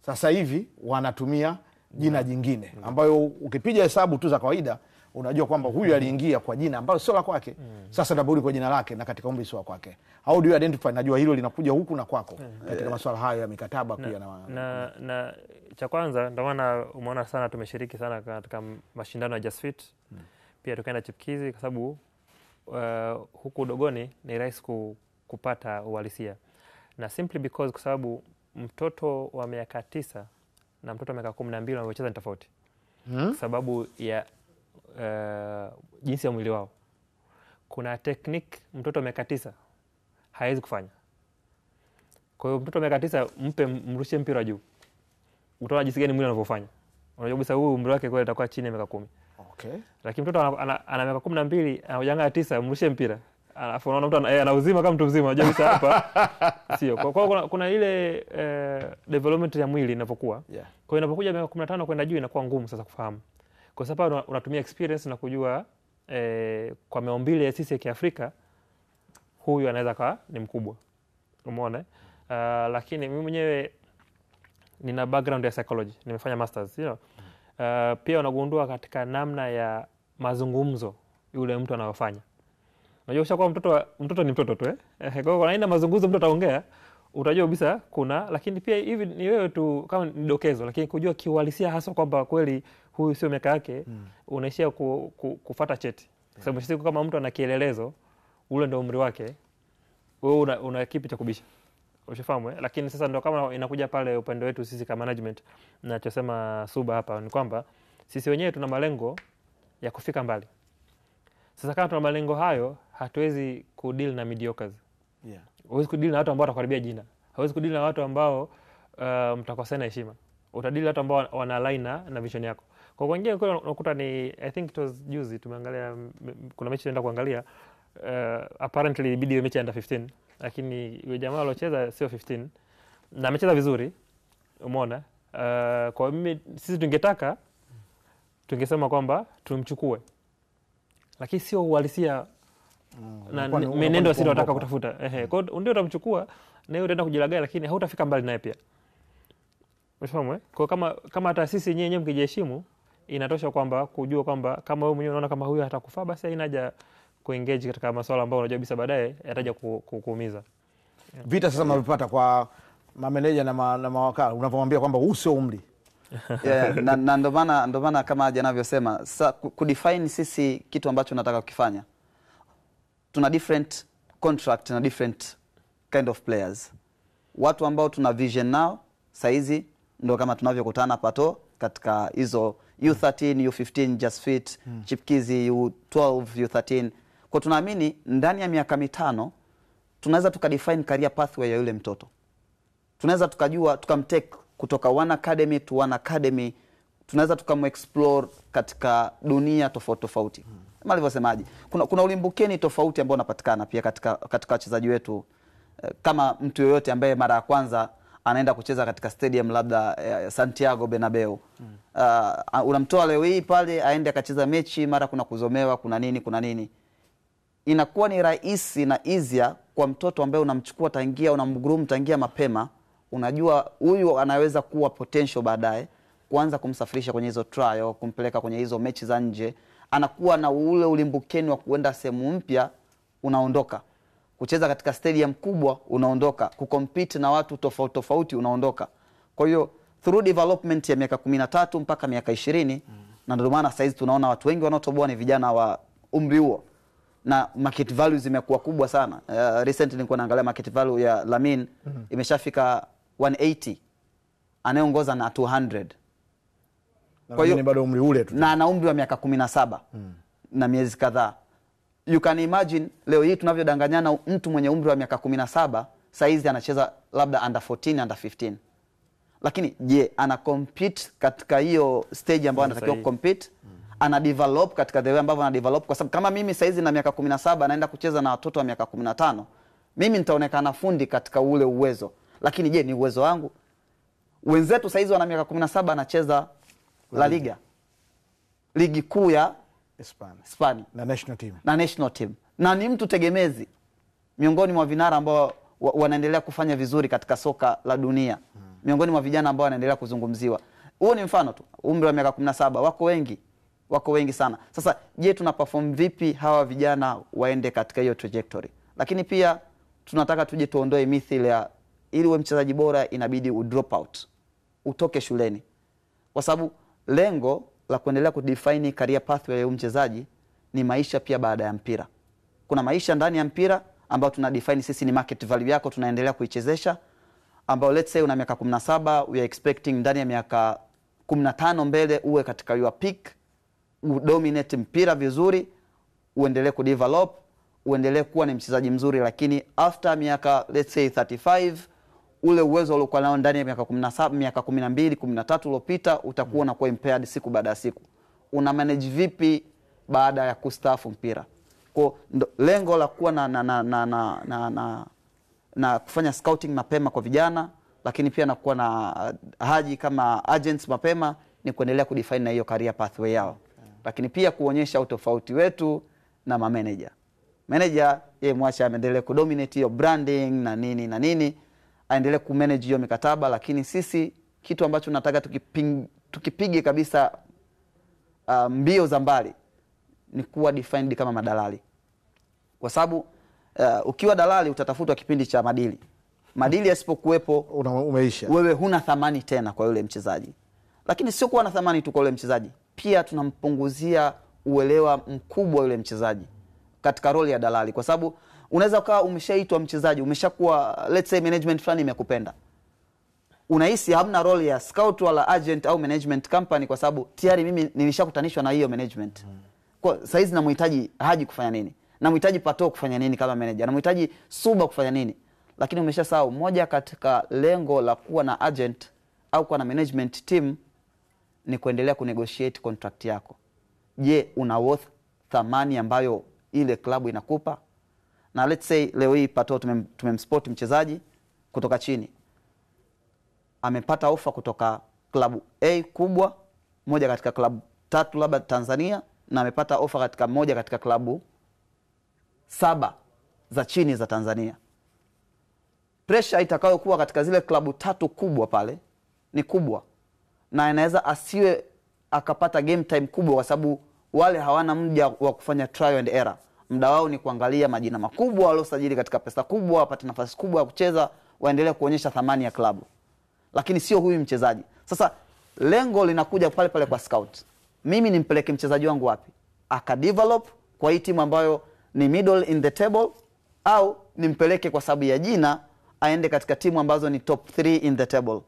Sasa hivi wanatumia jina jingine ambayo ukipiga hesabu tu za kawaida unajua kwamba huyu aliingia kwa jina ambalo sio la kwake. Sasa nabudi kwa jina lake na katika umri sio kwake. How do you identify? Najua hilo linakuja huku na kwako katika masuala hayo ya mikataba pia na cha kwanza ndio maana umeona sana tumeshiriki sana katika mashindano ya Just Fit. Pia tukaenda chipkizi kwa sababu huku udogoni ni rahisi kupata uhalisia. Na simply because kwa sababu mtoto wa miaka 9 na mtoto wa miaka 12 wanacheza ni tofauti. Kwa sababu ya jinsi ya mwili wao. Kuna technique mtoto wa miaka 9 hawezi kufanya. Kwa hiyo mtoto wa miaka 9 mrushe mpira juu, utaona jinsi gani mwili unavyofanya. Unajua kabisa huyu umri wake kweli atakuwa chini ya miaka 10. Okay. Lakini mtoto ana miaka 12 anajanga 9 mrushe mpira. Alafu unaona mtu anauzima kama mtu mzima, unajua kabisa hapa sio. Kwa hiyo kuna ile development ya mwili inapokuwa. Kwa hiyo inapokuja miaka 15 kwenda juu inakuwa ngumu sasa kufahamu. Kwa sababu unatumia experience na kujua kwa maumbile ya sisi ya Kiafrika huyu anaweza kuwa ni mkubwa. Umeona? Lakini mimi mwenyewe nina background ya psychology, nimefanya masters, pia unagundua katika namna ya mazungumzo yule mtu anayofanya. Unajua ushakuwa mtoto ni mtoto tu Kwa hiyo kuna aina mazungumzo mtu ataongea, utajua kabisa kuna, lakini pia hivi ni wewe tu kama ni dokezo, lakini kujua kiuhalisia hasa kwamba kweli huyu sio miaka yake, unaishia kufuata cheti. Kwa sababu siku kama mtu ana kielelezo, ule ndio umri wake, wewe una kipi cha kubisha. Ushafahamu Lakini sasa ndio kama inakuja pale upande wetu sisi kama management, ninachosema Suba hapa ni kwamba sisi wenyewe tuna malengo ya kufika mbali. Sasa kama tuna malengo hayo, hatuwezi kudeal na mediocres. Huwezi kudeal na watu ambao watakaribia jina. Huwezi kudeal na watu ambao mtakosana heshima. Utadeal na watu ambao wana align na vision yako. Kwa wengine unakuta ni I think it was juzi tumeangalia kuna mechi naenda kuangalia apparently ibidi mechi under 15, lakini yule jamaa aliocheza sio 15 na amecheza vizuri. Umeona? Kwa mimi sisi tungesema kwamba tumchukue. Lakini sio uhalisia na menendo sisi tunataka kutafuta. Kwa hiyo ndio utamchukua na yeye utaenda kujilagai, lakini hautafika mbali naye pia. Umefahamu Kwa kama hata sisi nyenyewe mkijiheshimu, inatosha kwamba kujua kwamba kama wewe mwenyewe unaona kama huyu hatakufaa, basi haina haja kuengage katika masuala ambayo unajua bisa baadaye yataja kukuumiza. Vita sasa mnapata kwa mameneja na mawakala unapomwambia kwamba huu sio umri. Na ndo maana kama anavyosema sasa kudefine sisi kitu ambacho nataka kukifanya. Tuna different contract na different kind of players. Watu ambao tuna vision nao saizi ndo kama tunavyokutana pato katika hizo U13, U15, Just Fit, Chipkizi, U12, U13. Kwa tunaamini ndani ya miaka 5 tunaweza tukadefine career pathway ya yule mtoto. Tunaweza tukajua tukamtake kutoka one academy to one academy, tunaweza tukamexplore katika dunia tofauti. Kama alivyosemaje, kuna ulimbukeni tofauti ambao unapatikana pia katika wachezaji wetu. Kama mtu yoyote ambaye mara ya kwanza anaenda kucheza katika stadium labda Santiago Bernabeu, unamtoa leo hii pale aende akacheza mechi, mara kuna kuzomewa, kuna nini, inakuwa ni rahisi na easier kwa mtoto ambaye unamchukua tangia unamgroom tangia mapema unajua huyu anaweza kuwa potential baadaye, kuanza kumsafirisha kwenye hizo trial, kumpeleka kwenye hizo mechi za nje, anakuwa na ule ulimbukeni wa kuenda sehemu mpya, unaondoka kucheza katika stadium kubwa, unaondoka kucompete na watu tofauti tofauti, unaondoka. Kwa hiyo through development ya miaka 13 mpaka miaka 20, na ndio maana sasa hizi tunaona watu wengi wanaotoboa ni vijana wa umri huo, na market value zimekuwa kubwa sana. Recently nilikuwa naangalia market value ya Lamine imeshafika 180, anayeongoza na 200. Kwa hiyo bado umri ule tu, na ana umri wa miaka 17 na miezi kadhaa. You can imagine leo hii tunavyodanganyana, mtu mwenye umri wa miaka 17 saizi anacheza labda under 14, under 15. Lakini je, ana compete katika hiyo stage ambayo anatakiwa compete? Ana develop katika the way ambavyo ana develop? Kwa sababu kama mimi saizi na miaka 17 naenda kucheza na watoto wa miaka 15, mimi nitaonekana fundi katika ule uwezo. Lakini je, ni uwezo wangu? Wenzetu saizi wana miaka 17 anacheza La Liga, ligi kuu ya Hispania na national team. Na ni mtu tegemezi miongoni mwa vinara ambao wanaendelea kufanya vizuri katika soka la dunia. Miongoni mwa vijana ambao wanaendelea kuzungumziwa. Huo ni mfano tu. Umri wa miaka 17, wako wengi sana. Sasa je, tuna perform vipi hawa vijana waende katika hiyo trajectory? Lakini pia tunataka tuje tuondoe mithili ya ili uwe mchezaji bora inabidi drop out, utoke shuleni. Kwa sababu lengo la kuendelea kudefine career pathway ya mchezaji ni maisha pia baada ya mpira. Kuna maisha ndani ya mpira ambao tuna define sisi ni market value yako, tunaendelea kuichezesha, ambao let's say una miaka 17, we are expecting ndani ya miaka 15 mbele uwe katika your peak, udominate mpira vizuri, uendelee kudevelop, uendelee kuwa ni mchezaji mzuri. Lakini after miaka let's say 35, ule uwezo uliokuwa nao ndani ya miaka 17, miaka 12, 13 uliopita utakuwa na kuwa impaired siku baada ya siku. Una manage vipi baada ya kustaafu mpira? Kwa lengo la kuwa na kufanya scouting mapema kwa vijana, lakini pia na kuwa na Haji kama agents mapema, ni kuendelea kudefine na hiyo career pathway yao. Lakini pia kuonyesha utofauti wetu na manager. Manager yeye mwacha ameendelea kudominate hiyo branding na nini, aendelee kumanage hiyo mikataba. Lakini sisi kitu ambacho nataka tukipige kabisa mbio za mbali ni kuwa defined kama madalali. Kwa sababu ukiwa dalali utatafutwa kipindi cha madili. Madili yasipokuwepo umeisha. Wewe huna thamani tena kwa yule mchezaji. Lakini sio kuwa na thamani tu kwa yule mchezaji, pia tunampunguzia uelewa mkubwa yule mchezaji katika role ya dalali. Kwa sababu unaweza ukawa umeshaitwa mchezaji, umeshakuwa let's say management fulani imekupenda, unahisi hamna role ya scout wala agent au management company, kwa sababu tayari mimi nilishakutanishwa na hiyo management. Kwa saizi namhitaji Haji kufanya nini, namhitaji Pato kufanya nini kama manager, namhitaji Suba kufanya nini. Lakini umeshasahau moja katika lengo la kuwa na agent au kuwa na management team ni kuendelea kunegotiate contract yako. Je, una worth thamani ambayo ile klabu inakupa? Na let's say leo hii Pato tumemsport mchezaji kutoka chini, amepata ofa kutoka klabu A kubwa, moja katika klabu 3 labda Tanzania, na amepata ofa katika moja katika klabu 7 za chini za Tanzania. Pressure itakayokuwa katika zile klabu 3 kubwa pale ni kubwa, na anaweza asiwe akapata game time kubwa, kwa sababu wale hawana muda wa kufanya trial and error. Muda wao ni kuangalia majina makubwa waliosajili katika pesa kubwa, wapate nafasi kubwa ya kucheza, waendelee kuonyesha thamani ya klabu. Lakini sio huyu mchezaji. Sasa lengo linakuja pale pale kwa scout. Mimi nimpeleke mchezaji wangu wapi? Akadevelop kwa hii timu ambayo ni middle in the table, au nimpeleke kwa sababu ya jina aende katika timu ambazo ni top 3 in the table?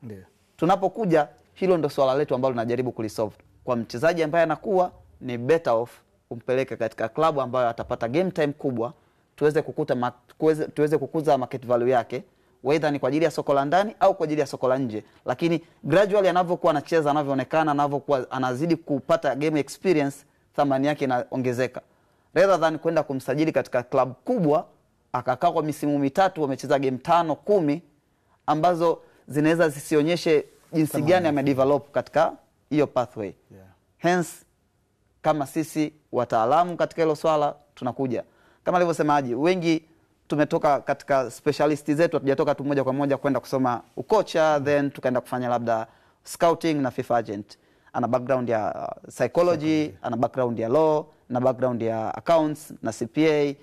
Ndio. Tunapokuja hilo ndo swala letu ambalo tunajaribu kulisolve. Kwa mchezaji ambaye anakuwa ni better off umpeleke katika klabu ambayo atapata game time kubwa, tuweze kukuza market value yake, whether ni kwa ajili ya soko la ndani au kwa ajili ya soko la nje. Lakini gradually anavyokuwa anacheza, anavyoonekana, anavyokuwa anazidi kupata game experience, thamani yake inaongezeka. Rather than kwenda kumsajili katika klabu kubwa akakaa kwa misimu 3 wamecheza game 5, 10 ambazo zinaweza zisionyeshe jinsi gani amedevelop katika hiyo pathway. Hence kama sisi wataalamu katika hilo swala tunakuja. Kama alivyosema Haji, wengi tumetoka katika specialist zetu, hatujatoka tu moja kwa moja kwenda kusoma ukocha then tukaenda kufanya labda scouting na FIFA agent. Ana background ya psychology, ana background ya law, na background ya accounts na CPA,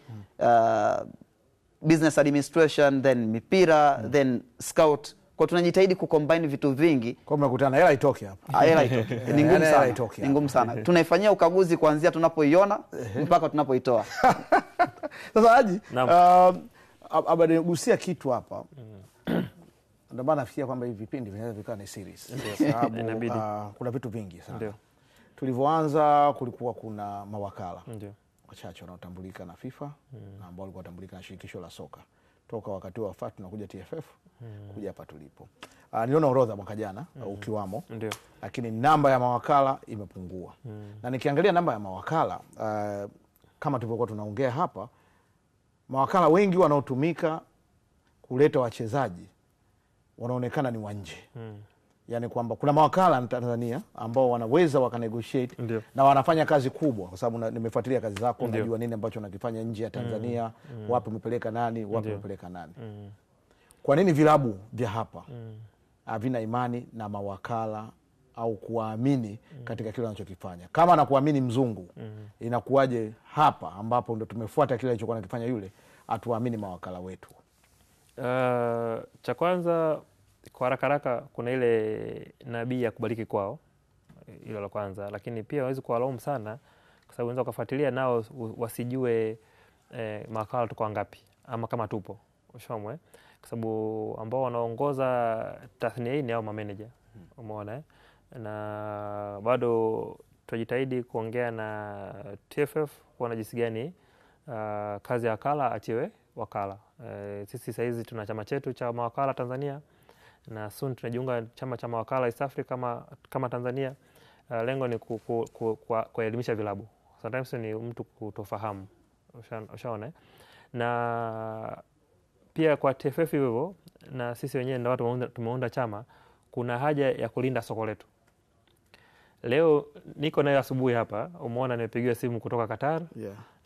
business administration, then mipira, then scout. Kwa tunajitahidi kucombine vitu vingi. Kwa mnakutana hela itoke hapa. Hela itoke. Ni ngumu sana. Ni ngumu sana. Tunaifanyia ukaguzi kuanzia tunapoiona mpaka tunapoitoa. Sasa Haji, abagusia kitu hapa. Ndio maana nafikiria kwamba hivi vipindi vinaweza vikawa ni series. Sababu kuna vitu vingi sana. Ndio. Tulivyoanza kulikuwa kuna mawakala. Ndio. Wachache wanaotambulika na FIFA na ambao walikuwa watambulika na shirikisho la soka. Toka wakati wa FAT tunakuja TFF kuja hapa tulipo. Niliona orodha mwaka jana ukiwamo. Ndio. Lakini namba ya mawakala imepungua. Na nikiangalia namba ya mawakala kama tulivyokuwa tunaongea hapa, mawakala wengi wanaotumika kuleta wachezaji wanaonekana ni wa nje. Yani kwamba kuna mawakala Tanzania ambao wanaweza wakanegotiate na wanafanya kazi kubwa, kwa sababu nimefuatilia kazi zako, najua nini ambacho unakifanya nje ya Tanzania, wapi umepeleka nani, wapi umepeleka nani. Kwa nini vilabu vya hapa havina imani na mawakala au kuwaamini katika kile wanachokifanya? Kama anakuamini mzungu, inakuwaje hapa ambapo ndo tumefuata kile alichokuwa anakifanya yule, atuamini mawakala wetu? Cha kwanza kwa haraka kuna ile nabii ya kubariki kwao, hilo la kwanza. Lakini pia hawezi kuwalaumu sana, kwa sababu unaweza kufuatilia nao wasijue mawakala tuko ngapi ama kama tupo. Ushaomwe, kwa sababu ambao wanaongoza tasnia hii ni hao manager. Umeona na bado tujitahidi kuongea na TFF kuona jinsi gani kazi ya wakala achiwe wakala. Sisi sasa hizi tuna chama chetu cha mawakala Tanzania, na soon tunajiunga chama cha mawakala East Africa kama Tanzania. Lengo ni kuelimisha vilabu. Sometimes ni mtu kutofahamu. Ushaona. Na pia kwa TFF hivyo, na sisi wenyewe ndio watu tumeunda chama, kuna haja ya kulinda soko letu. Leo niko nayo asubuhi hapa, umeona nimepigiwa simu kutoka Qatar.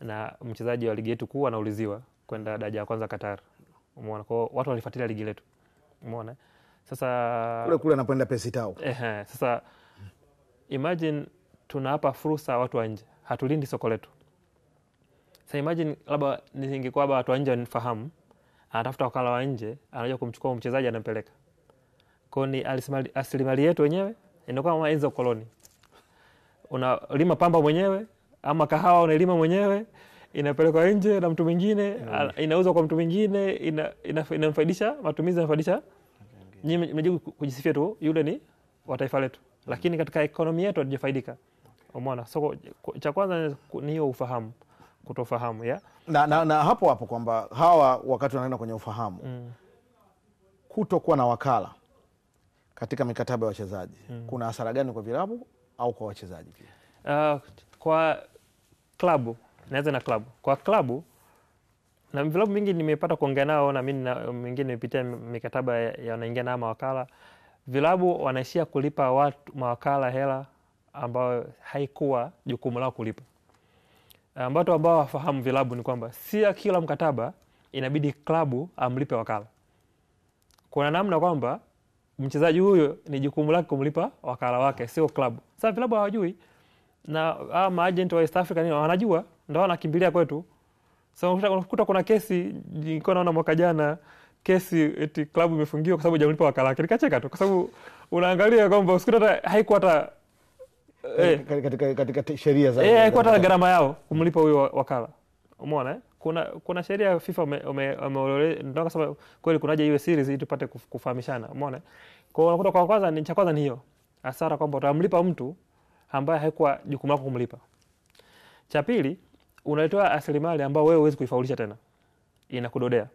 Na mchezaji wa ligi yetu kuu anauliziwa kwenda daraja ya kwanza Qatar. Umeona, kwa watu walifuatilia ligi letu. Umeona. Sasa kule anapoenda pesi tao. Sasa imagine tunawapa fursa watu wa nje, hatulindi soko letu. Sasa imagine labda ningekuwa watu wa nje wanifahamu, anatafuta wakala wa nje, anakuja kumchukua mchezaji anampeleka. Kwa ni asilimali yetu wenyewe, inakuwa kama enzi za koloni. Unalima pamba mwenyewe ama kahawa unalima mwenyewe, inapelekwa nje na mtu mwingine, inauzwa kwa mtu mwingine, inamfaidisha, matumizi yanafaidisha. Nyinyi mmejibu kujisifia tu yule ni wa taifa letu, lakini katika ekonomi yetu hatujafaidika. Umeona, soko cha kwanza ni hiyo ufahamu, kutofahamu ya na hapo kwamba hawa wakati wanaenda kwenye ufahamu kutokuwa na wakala katika mikataba ya wachezaji kuna hasara gani kwa vilabu au kwa wachezaji pia? Kwa klabu, naweza na klabu. Kwa klabu na vilabu mingi nimepata kuongea nao, na mimi mwingine nimepitia mikataba ya wanaingia na mawakala. Vilabu wanaishia kulipa watu mawakala hela ambayo haikuwa jukumu lao kulipa. Watu ambao wafahamu vilabu ni kwamba si kila mkataba inabidi klabu amlipe wakala. Kuna namna kwamba mchezaji huyo ni jukumu lake kumlipa wakala wake, sio klabu. Sasa vilabu hawajui, na maagent wa East Africa ni wanajua, ndio wanakimbilia kwetu. Sasa unakuta kuna kesi, nilikuwa naona mwaka jana kesi eti klabu imefungiwa kwa sababu hajamlipa wakala wake. Nikacheka tu, kwa sababu unaangalia kwamba usikuta hata haikuwa hata katika sheria za haikuwa hata gharama yao kumlipa huyo wakala. Umeona kuna sheria ya FIFA ndio sababu kweli kuna haja iwe series ili tupate kufahamishana. Umeona, kwa unakuta kwa kwanza ni cha kwanza ni hiyo hasara kwamba utamlipa mtu ambaye haikuwa jukumu lako kumlipa. Cha pili, unalitoa asilimali ambao wewe huwezi kuifaulisha tena, inakudodea.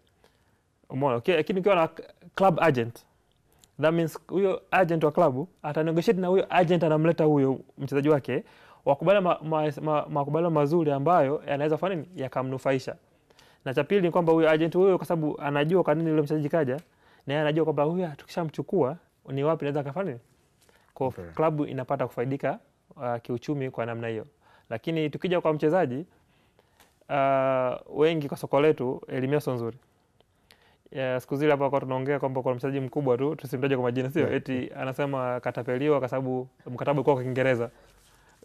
Umeona, lakini ukiwa na club agent, that means huyo agent wa klabu atanegotiate na huyo agent, anamleta huyo mchezaji wake, wakubaliana makubaliano mazuri ambayo yanaweza kufanya nini, yakamnufaisha. Na cha pili ni kwamba huyo agent huyo, kwa sababu anajua kwa nini yule mchezaji kaja, na yeye anajua kwamba huyo tukishamchukua ni wapi naweza kufanya nini. Kwa klabu inapata kufaidika kiuchumi kwa namna hiyo. Lakini tukija kwa mchezaji, wengi kwa soko letu elimu yao sio nzuri. Siku zile hapa kwa tunaongea kwamba kwa mchezaji mkubwa tu tusimtaje kwa majina, sio eti anasema katapeliwa kwa sababu mkataba uko kwa Kiingereza.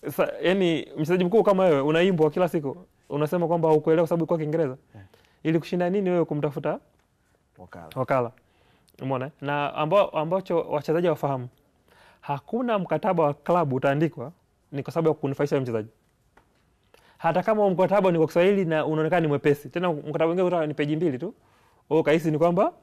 Sasa yani mchezaji mkubwa kama wewe unaimbwa kila siku, unasema kwamba hukuelewa kwa sababu uko kwa Kiingereza. Ili kushinda nini wewe kumtafuta wakala? Umeona? Na ambacho wachezaji wafahamu, hakuna mkataba wa klabu utaandikwa ni kwa sababu ya kunufaisha mchezaji. Hata kama mkataba ni kwa Kiswahili na unaonekana ni mwepesi, tena mkataba mwingine utakuwa ni peji 2 tu. Kaisi ni kwamba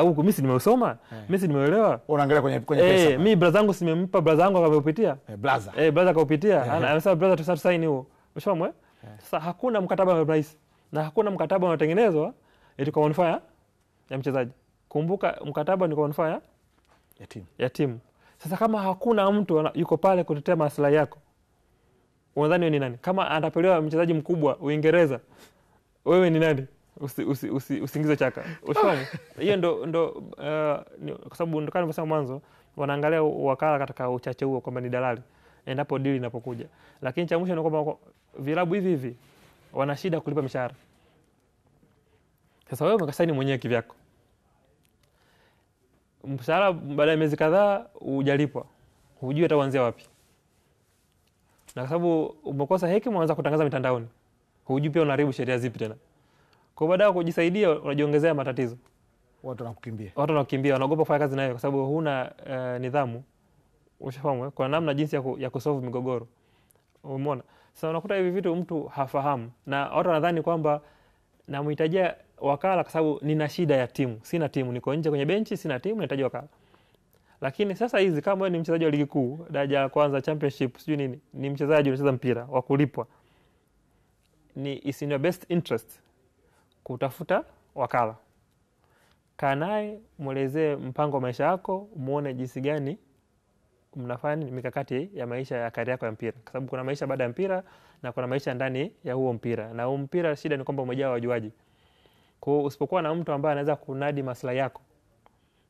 huko mimi nimeusoma, mimi nimeelewa. Unaangalia kwenye pesa. Mimi brother yangu simempa brother yangu akaupitia. Brother akaupitia. Anasema brother tu sign huo. Ushafahamu? Sasa hakuna mkataba wa rais na hakuna mkataba unaotengenezwa eti kwa manufaa ya mchezaji. Kumbuka mkataba ni kwa manufaa ya timu. Sasa kama hakuna mtu yuko pale kutetea maslahi yako, unadhani wewe ni nani? Kama anatapeliwa mchezaji mkubwa Uingereza, wewe ni nani? Usingize chaka. Ushafahamu? Hiyo ndo kwa sababu ndo kama nimesema mwanzo, wanaangalia wakala katika uchache huo kwamba ni dalali endapo deal inapokuja. Lakini cha mwisho ni kwamba vilabu hivi wana shida kulipa mishahara. Sasa wewe umekasaini mwenyewe kivyako, mshahara baada ya miezi kadhaa hujalipwa, hujui hata uanzia wapi. Na kwa sababu umekosa hekima, unaanza kutangaza mitandaoni, hujui pia unaharibu sheria zipi tena. Kwa baada ya kujisaidia unajiongezea matatizo. Watu wanakukimbia, wanaogopa kufanya kazi nayo kwa sababu huna nidhamu. Ushafahamu kwa namna jinsi ya kusolve migogoro. Umeona? Sasa unakuta hivi vitu mtu hafahamu na watu wanadhani kwamba namhitajia wakala kwa sababu nina shida ya timu. Sina timu, niko nje kwenye benchi, sina timu, nahitaji wakala. Lakini sasa hizi kama wewe ni mchezaji wa ligi kuu, daraja la kwanza, championship, sijui nini, ni mchezaji unacheza mpira wa kulipwa, ni is in your best interest kutafuta wakala. Kaa naye, muelezee mpango wa maisha yako, muone jinsi gani mnafanya mikakati ya maisha ya kariera yako ya mpira. Kwa sababu kuna maisha baada ya mpira na kuna maisha ndani ya huo mpira. Na huo mpira shida ni kwamba umejaa wajuaji. Kwa hiyo usipokuwa na mtu ambaye anaweza kunadi maslahi yako,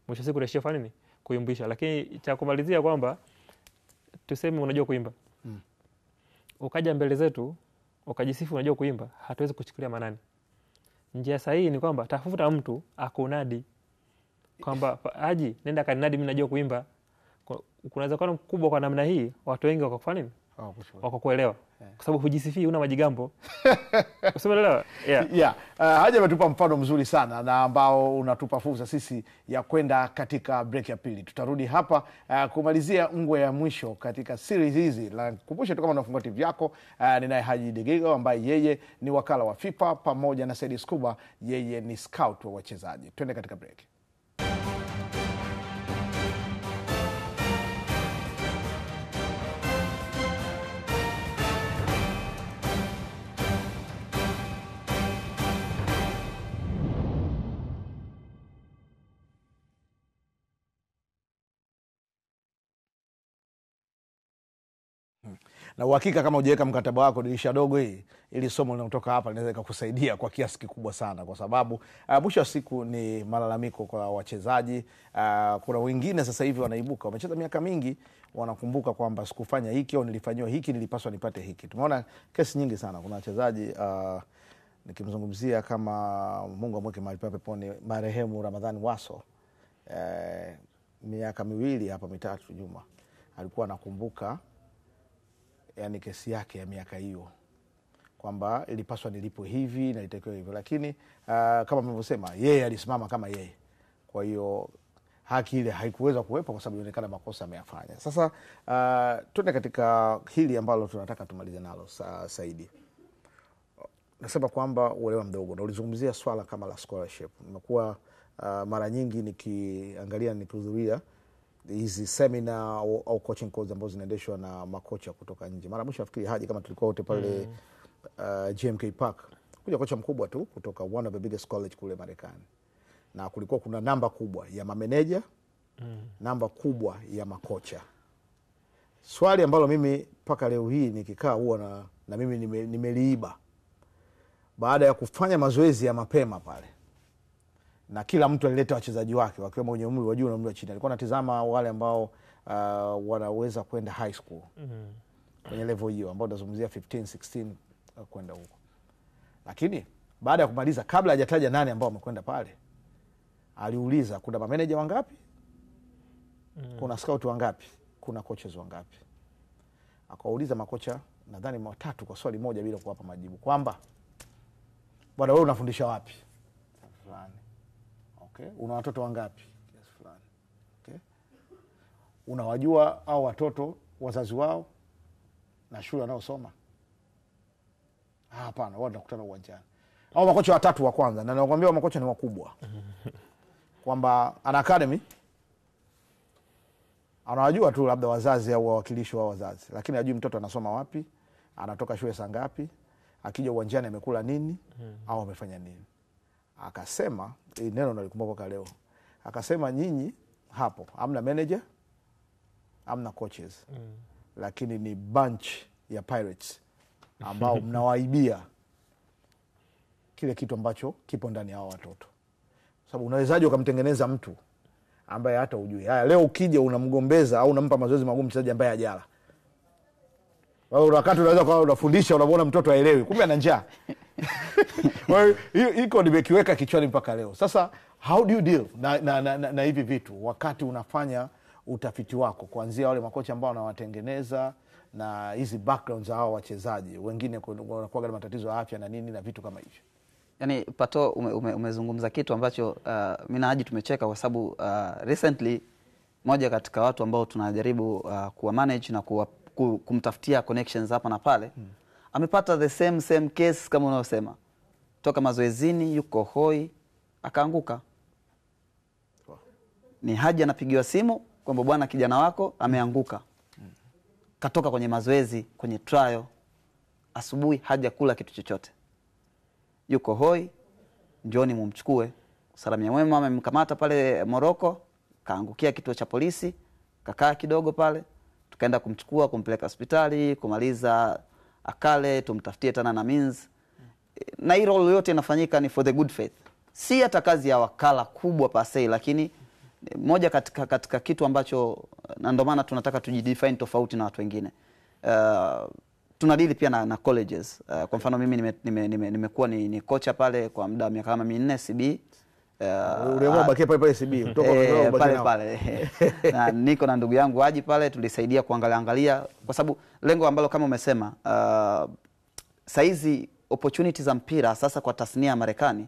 mwisho siku utaishia fanya nini? Kuyumbisha. Lakini cha kumalizia kwamba tuseme unajua kuimba. Ukaja mbele zetu, ukajisifu unajua kuimba, hatuwezi kuchukulia manani. Njia sahihi ni kwamba tafuta mtu akunadi kwamba Haji, nenda kaninadi mimi najua kuimba. Kunaweza kuwa mkubwa kwa namna hii, watu wengi wakakufanya nini? Wakakuelewa. Kwa sababu hujisifii, una majigambo. Usielewa? Haji ametupa mfano mzuri sana na ambao unatupa fursa sisi ya kwenda katika break ya pili. Tutarudi hapa kumalizia ngwe ya mwisho katika series hizi. Na kukumbusha tu kama unafungua TV yako, ninaye Haji Degego ambaye yeye ni wakala wa FIFA pamoja na Said Skuba, yeye ni scout wa wachezaji. Twende katika break. Na uhakika kama hujaweka mkataba wako dirisha dogo hii, ili somo linalotoka hapa linaweza kukusaidia kwa kiasi kikubwa sana, kwa sababu mwisho wa siku ni malalamiko kwa wachezaji. Kuna wengine sasa hivi wanaibuka, wamecheza miaka mingi, wanakumbuka kwamba sikufanya hiki au nilifanywa hiki, nilipaswa nipate hiki. Tumeona kesi nyingi sana. Kuna wachezaji nikimzungumzia kama Mungu amweke mahali peponi marehemu Ramadhani Waso, miaka 2 hapa 3 nyuma alikuwa anakumbuka yani kesi yake ya miaka hiyo kwamba ilipaswa nilipwe hivi na ilitakiwa hivyo, lakini kama mnavyosema yeye alisimama kama yeye, kwa hiyo haki ile haikuweza kuwepo kwa sababu ilionekana makosa ameyafanya. Sasa tuende katika hili ambalo tunataka tumalize nalo. Saidi, nasema kwamba uelewa mdogo, na ulizungumzia swala kama la scholarship. Nimekuwa mara nyingi nikiangalia, nikihudhuria hizi seminar au coaching course ambazo zinaendeshwa na makocha kutoka nje. Mara mwisho nafikiri Haji, kama tulikuwa wote pale GMK Park, kuja kocha mkubwa tu kutoka one of the biggest college kule Marekani, na kulikuwa kuna namba kubwa ya mameneja, namba kubwa ya makocha. Swali ambalo mimi mpaka leo hii nikikaa huwa na mimi nimeliiba, baada ya kufanya mazoezi ya mapema pale, na kila mtu alileta wachezaji wake wakiwa mwenye umri wa juu na umri wa chini. Alikuwa natizama wale ambao wanaweza kwenda high school kwenye level hiyo, ambao nazungumzia 15, 16 kwenda huko. Lakini baada ya kumaliza, kabla hajataja nani ambao wamekwenda pale, aliuliza kuna mameneja wangapi, kuna scout wangapi, kuna coaches wangapi. Akauliza makocha nadhani 3 kwa swali moja bila kuwapa majibu, kwamba bwana wewe unafundisha wapi? Fulani. Okay. Una watoto wangapi? Yes, fulani. Okay. Unawajua au watoto wazazi wao na shule wanaosoma? Hapana, wao wanakutana uwanjani. Hao makocha 3 wa kwanza, na nakwambia makocha ni wakubwa. Kwamba ana academy, anawajua tu labda wazazi au wawakilishi wa wazazi, lakini hajui mtoto anasoma wapi, anatoka shule saa ngapi, akija uwanjani amekula nini au amefanya nini. Akasema, neno nalikumbuka leo. Akasema nyinyi hapo hamna manager, hamna coaches. Lakini ni bunch ya pirates ambao mnawaibia kile kitu ambacho kipo ndani ya hao watoto. Sababu unawezaje ukamtengeneza mtu ambaye hata hujui. Haya, leo ukija unamgombeza au unampa mazoezi magumu mchezaji ambaye hajala. Wewe wakati unaweza kwa unafundisha unamuona mtoto haelewi, kumbe ana njaa. Wewe iko nimekiweka kichwani mpaka leo. Sasa how do you deal na hivi vitu wakati unafanya utafiti wako, kuanzia wale makocha ambao wanawatengeneza na hizi backgrounds za hao wachezaji wengine wanakuwa na matatizo ya afya na nini na vitu kama hivyo? Yani Pato, umezungumza kitu ambacho mimi na Haji tumecheka kwa sababu recently moja katika watu ambao tunajaribu kuwa manage na kumtafutia connections hapa na pale amepata the same case kama unaosema. Toka mazoezini yuko hoi akaanguka. Ni Haji anapigiwa simu kwamba bwana kijana wako ameanguka. Katoka kwenye mazoezi, kwenye trial, asubuhi hajakula kitu chochote. Yuko hoi, njooni mumchukue. Salamia Mwema amemkamata pale Morocco, kaangukia kituo cha polisi, kakaa kidogo pale, tukaenda kumchukua kumpeleka hospitali, kumaliza akale, tumtafutie tena na means. Na hii role yote inafanyika ni for the good faith. Si hata kazi ya wakala kubwa pasei, lakini moja katika kitu ambacho, na ndio maana tunataka tujidefine tofauti na watu wengine. Tunadili pia na colleges. Kwa mfano mimi nimekuwa ni kocha pale kwa muda wa miaka kama 4 CB. Uliamua bakia pale CB kutoka pale. Na niko na ndugu yangu Haji pale, tulisaidia kuangalia kwa sababu lengo ambalo kama umesema saizi opportunities za mpira sasa kwa tasnia ya Marekani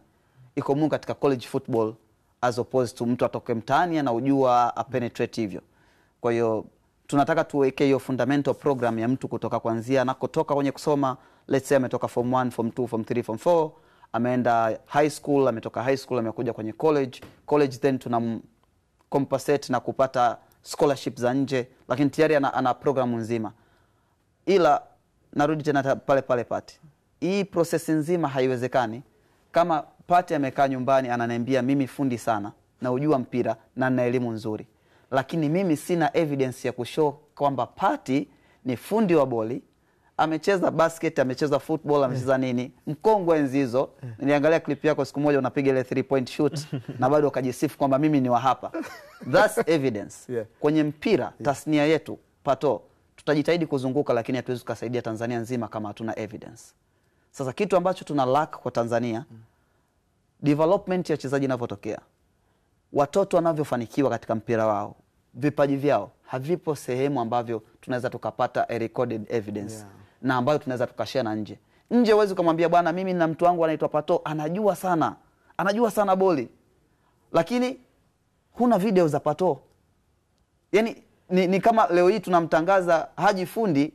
iko mungu katika college football as opposed to mtu atoke mtaani na ujua penetrate hivyo. Kwa hiyo tunataka tuweke hiyo fundamental program ya mtu kutoka kuanzia na kutoka kwenye kusoma, let's say ametoka form 1, form 2, form 3, form 4, ameenda high school, ametoka high school amekuja kwenye college then tunamcompensate na kupata scholarship za nje, lakini tayari ana programu nzima. Ila narudi tena pale Pati. Hii process nzima haiwezekani kama Pati amekaa nyumbani ananiambia mimi fundi sana na ujua mpira na nina elimu nzuri, lakini mimi sina evidence ya kushow kwamba Pati ni fundi wa boli, amecheza basket, amecheza football, amecheza nini, mkongwe enzi hizo. Niliangalia clip yako siku moja unapiga ile 3-point shoot na bado ukajisifu kwamba mimi ni wa hapa. That's evidence. Kwenye mpira tasnia yetu Pato, tutajitahidi kuzunguka, lakini hatuwezi kusaidia Tanzania nzima kama hatuna evidence. Sasa kitu ambacho tuna lack kwa Tanzania, development ya wachezaji inavyotokea, watoto wanavyofanikiwa katika mpira wao, vipaji vyao havipo sehemu ambavyo tunaweza tukapata a recorded evidence na ambayo tunaweza tukashare na nje. Nje huwezi kumwambia bwana mimi na mtu wangu anaitwa Pato anajua sana boli, lakini huna video za Pato. Yani ni kama leo hii tunamtangaza Haji fundi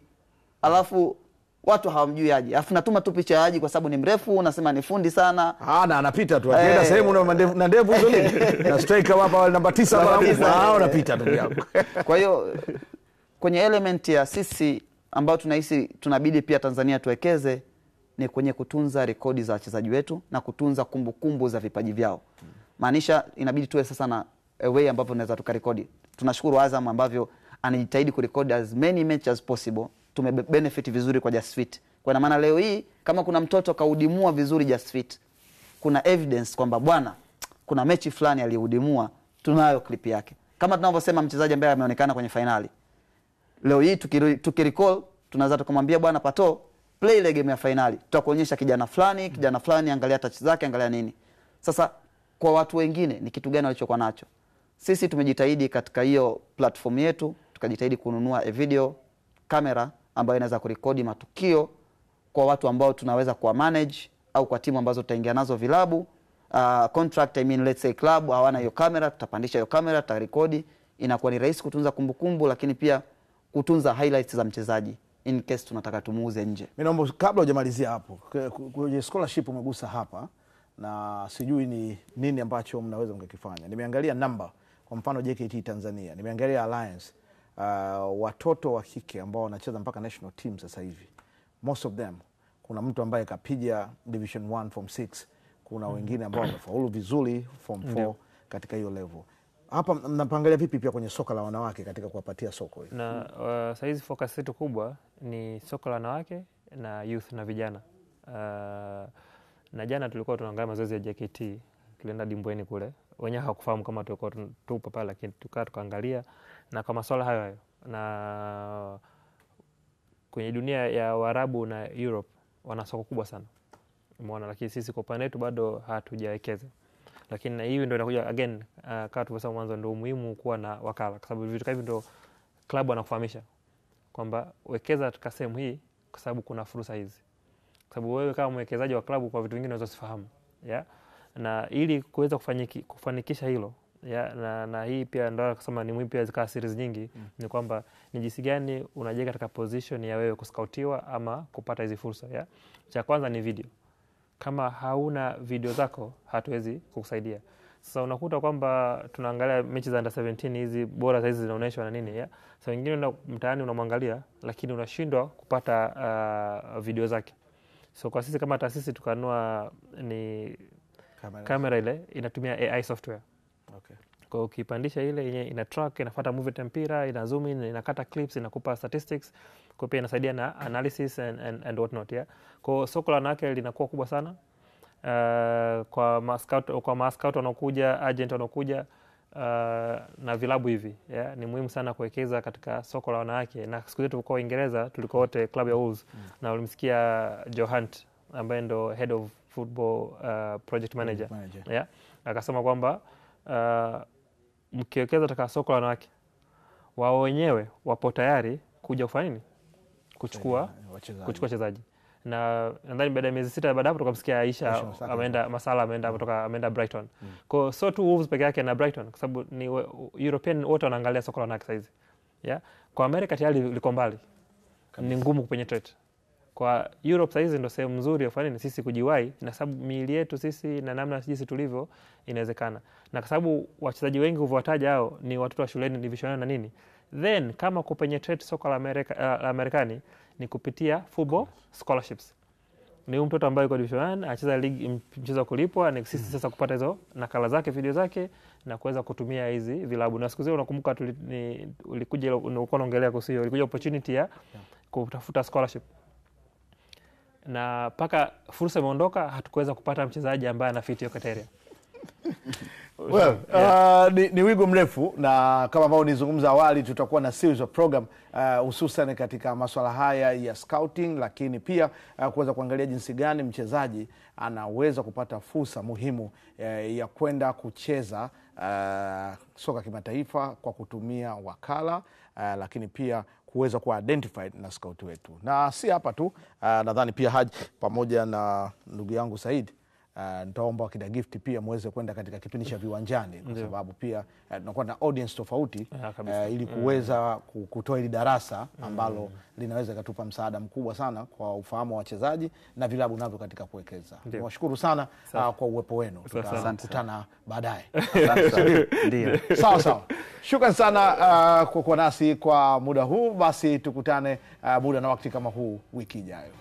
alafu watu hawamjui Haji. Alafu natuma tu picha ya Haji kwa sababu ni mrefu, unasema ni fundi sana. Na anapita tu. Akienda sehemu na ndevu hizo nini? Na striker hapa namba 9 anapita tu yangu. Kwa hiyo kwenye element ya sisi ambao tunahisi tunabidi pia Tanzania tuwekeze ni kwenye kutunza rekodi za wachezaji wetu na kutunza kumbukumbu za vipaji vyao. Maanisha inabidi tuwe sasa na way ambavyo tunaweza tukarekodi. Tunashukuru Azam ambavyo anajitahidi kurekodi as many matches as possible. Tumebenefit vizuri kwa Just Fit. Kwa maana leo hii kama kuna mtoto kaudimua vizuri Just Fit, kuna evidence kwamba bwana kuna mechi fulani aliyudimua, tunayo clip yake. Kama tunavyosema mchezaji ambaye ameonekana kwenye finali. Leo hii tukirecall tunaweza tukamwambia bwana Pato play ile game ya finali, tutakuonyesha kijana fulani, angalia touch zake, angalia nini. Sasa kwa watu wengine ni kitu gani walichokuwa nacho? Sisi tumejitahidi katika hiyo platform yetu, tukajitahidi kununua a video camera ambayo inaweza kurekodi matukio kwa watu ambao tunaweza kuwa manage, au kwa timu ambazo tutaingia nazo vilabu. Contract, I mean let's say club hawana hiyo kamera, tutapandisha hiyo kamera, tutarekodi, inakuwa ni rahisi kutunza kumbukumbu, lakini pia kutunza highlights za mchezaji in case tunataka tumuuze nje. Mimi naomba kabla hujamalizia hapo, kwenye scholarship umegusa hapa na sijui ni nini ambacho mnaweza mkakifanya. Nimeangalia namba, kwa mfano JKT Tanzania, nimeangalia Alliance, watoto wa kike ambao wanacheza mpaka national team sasa hivi. Most of them, kuna mtu ambaye kapiga division 1 form 6, kuna wengine ambao wamefaulu vizuri form 4 katika hiyo level. Hapa mnapangalia vipi pia kwenye soka la wanawake katika kuwapatia soko hili? Na saizi focus yetu kubwa ni soka la wanawake na youth na vijana. Na jana tulikuwa tunaangalia mazoezi ya JKT, tulienda Dimbweni kule. Wenyewe hawakufahamu kama tulikuwa tupo pale, lakini tukaangalia na kwa masuala hayo. Na kwenye dunia ya Waarabu na Europe wana soko kubwa sana. Umeona, lakini sisi kwa upande wetu bado hatujawekeza. Lakini hiyo ndio inakuja again, kama tulivyosema mwanzo, ndio muhimu kuwa na wakala, kwa sababu vitu hivi ndio klabu wanakufahamisha kwamba wekeza katika sehemu hii kwa sababu kuna fursa hizi. Kwa sababu wewe kama mwekezaji wa klabu, kwa vitu vingine unaweza usifahamu, na ili kuweza kufanikisha hilo, na hii pia ndio kusema ni muhimu pia zika series nyingi, ni kwamba ni jinsi gani unajenga katika position ya wewe kuscoutiwa ama kupata hizi fursa, Cha kwanza ni video. Kama hauna video zako hatuwezi kukusaidia. Sasa unakuta kwamba tunaangalia mechi za under 17 hizi bora hizi zinaonyeshwa na nini, Sasa wengine mtaani unamwangalia lakini unashindwa kupata video zake. So kwa sisi kama taasisi tukanua ni kamera ile inatumia AI software. Okay. Kwa ukipandisha ile yenye ina track, inafuata movement tempera, ina zoom in, inakata clips, inakupa statistics. Kwa pia inasaidia na analysis and what not, Kwa soko la wanawake linakuwa kubwa sana. Kwa mascout wanaokuja, agent wanaokuja, na vilabu hivi, ni muhimu sana kuwekeza katika soko la wanawake. Na siku zetu kwa Uingereza tulikuwa wote club ya Wolves, na ulimsikia Joe Hunt ambaye ndo head of football project manager. Akasema kwamba mkiwekeza katika soko la wanawake, wao wenyewe wapo tayari kuja kufanya nini? Kuchukua wachezaji. Na nadhani baada ya miezi 6 baada hapo tukamsikia Aisha ameenda Masala, ameenda Brighton. Kwa so tu Wolves peke yake na Brighton, kwa sababu ni European wote wanaangalia soko la wanawake saizi. Kwa America tayari liko mbali. Ni ngumu kupenetrate. Kwa Europe saizi ndio sehemu nzuri ya kufanya sisi kujiwai, na sababu miili yetu sisi na namna sisi tulivyo inawezekana. Na kwa sababu wachezaji wengi uwataja hao ni watoto wa shuleni division na nini. Then kama kupenetrate soko la Amerikani ni kupitia football scholarships. Ni mtoto ambaye yuko division 1 anacheza league, mchezo kulipwa, na sisi sasa kupata hizo nakala zake, video zake, na kuweza kutumia hizi vilabu. Na siku zile unakumbuka ulikuja ulikuwa unaongelea kuhusu hiyo, ilikuja opportunity ya kutafuta scholarship. Na paka fursa imeondoka, hatukuweza kupata mchezaji ambaye anafiti hiyo criteria. Well, ni wigo mrefu, na kama ambao nizungumza awali, tutakuwa na series of program hususan katika masuala haya ya scouting, lakini pia kuweza kuangalia jinsi gani mchezaji anaweza kupata fursa muhimu ya kwenda kucheza soka kimataifa kwa kutumia wakala, lakini pia kuweza kuwa identified na scout wetu. Na si hapa tu, nadhani pia Haji pamoja na ndugu yangu Said, nitaomba wakida gift pia muweze kwenda katika kipindi cha Viwanjani, kwa sababu pia tunakuwa na audience tofauti, ili kuweza kutoa hili darasa ambalo linaweza kutupa msaada mkubwa sana kwa ufahamu wa wachezaji na vilabu navyo katika kuwekeza. Niwashukuru sana kwa uwepo wenu. Tutakutana baadaye. Ndio. Sawa. Shukrani sana kwa kuwa nasi kwa muda huu. Basi tukutane muda na wakati kama huu wiki ijayo.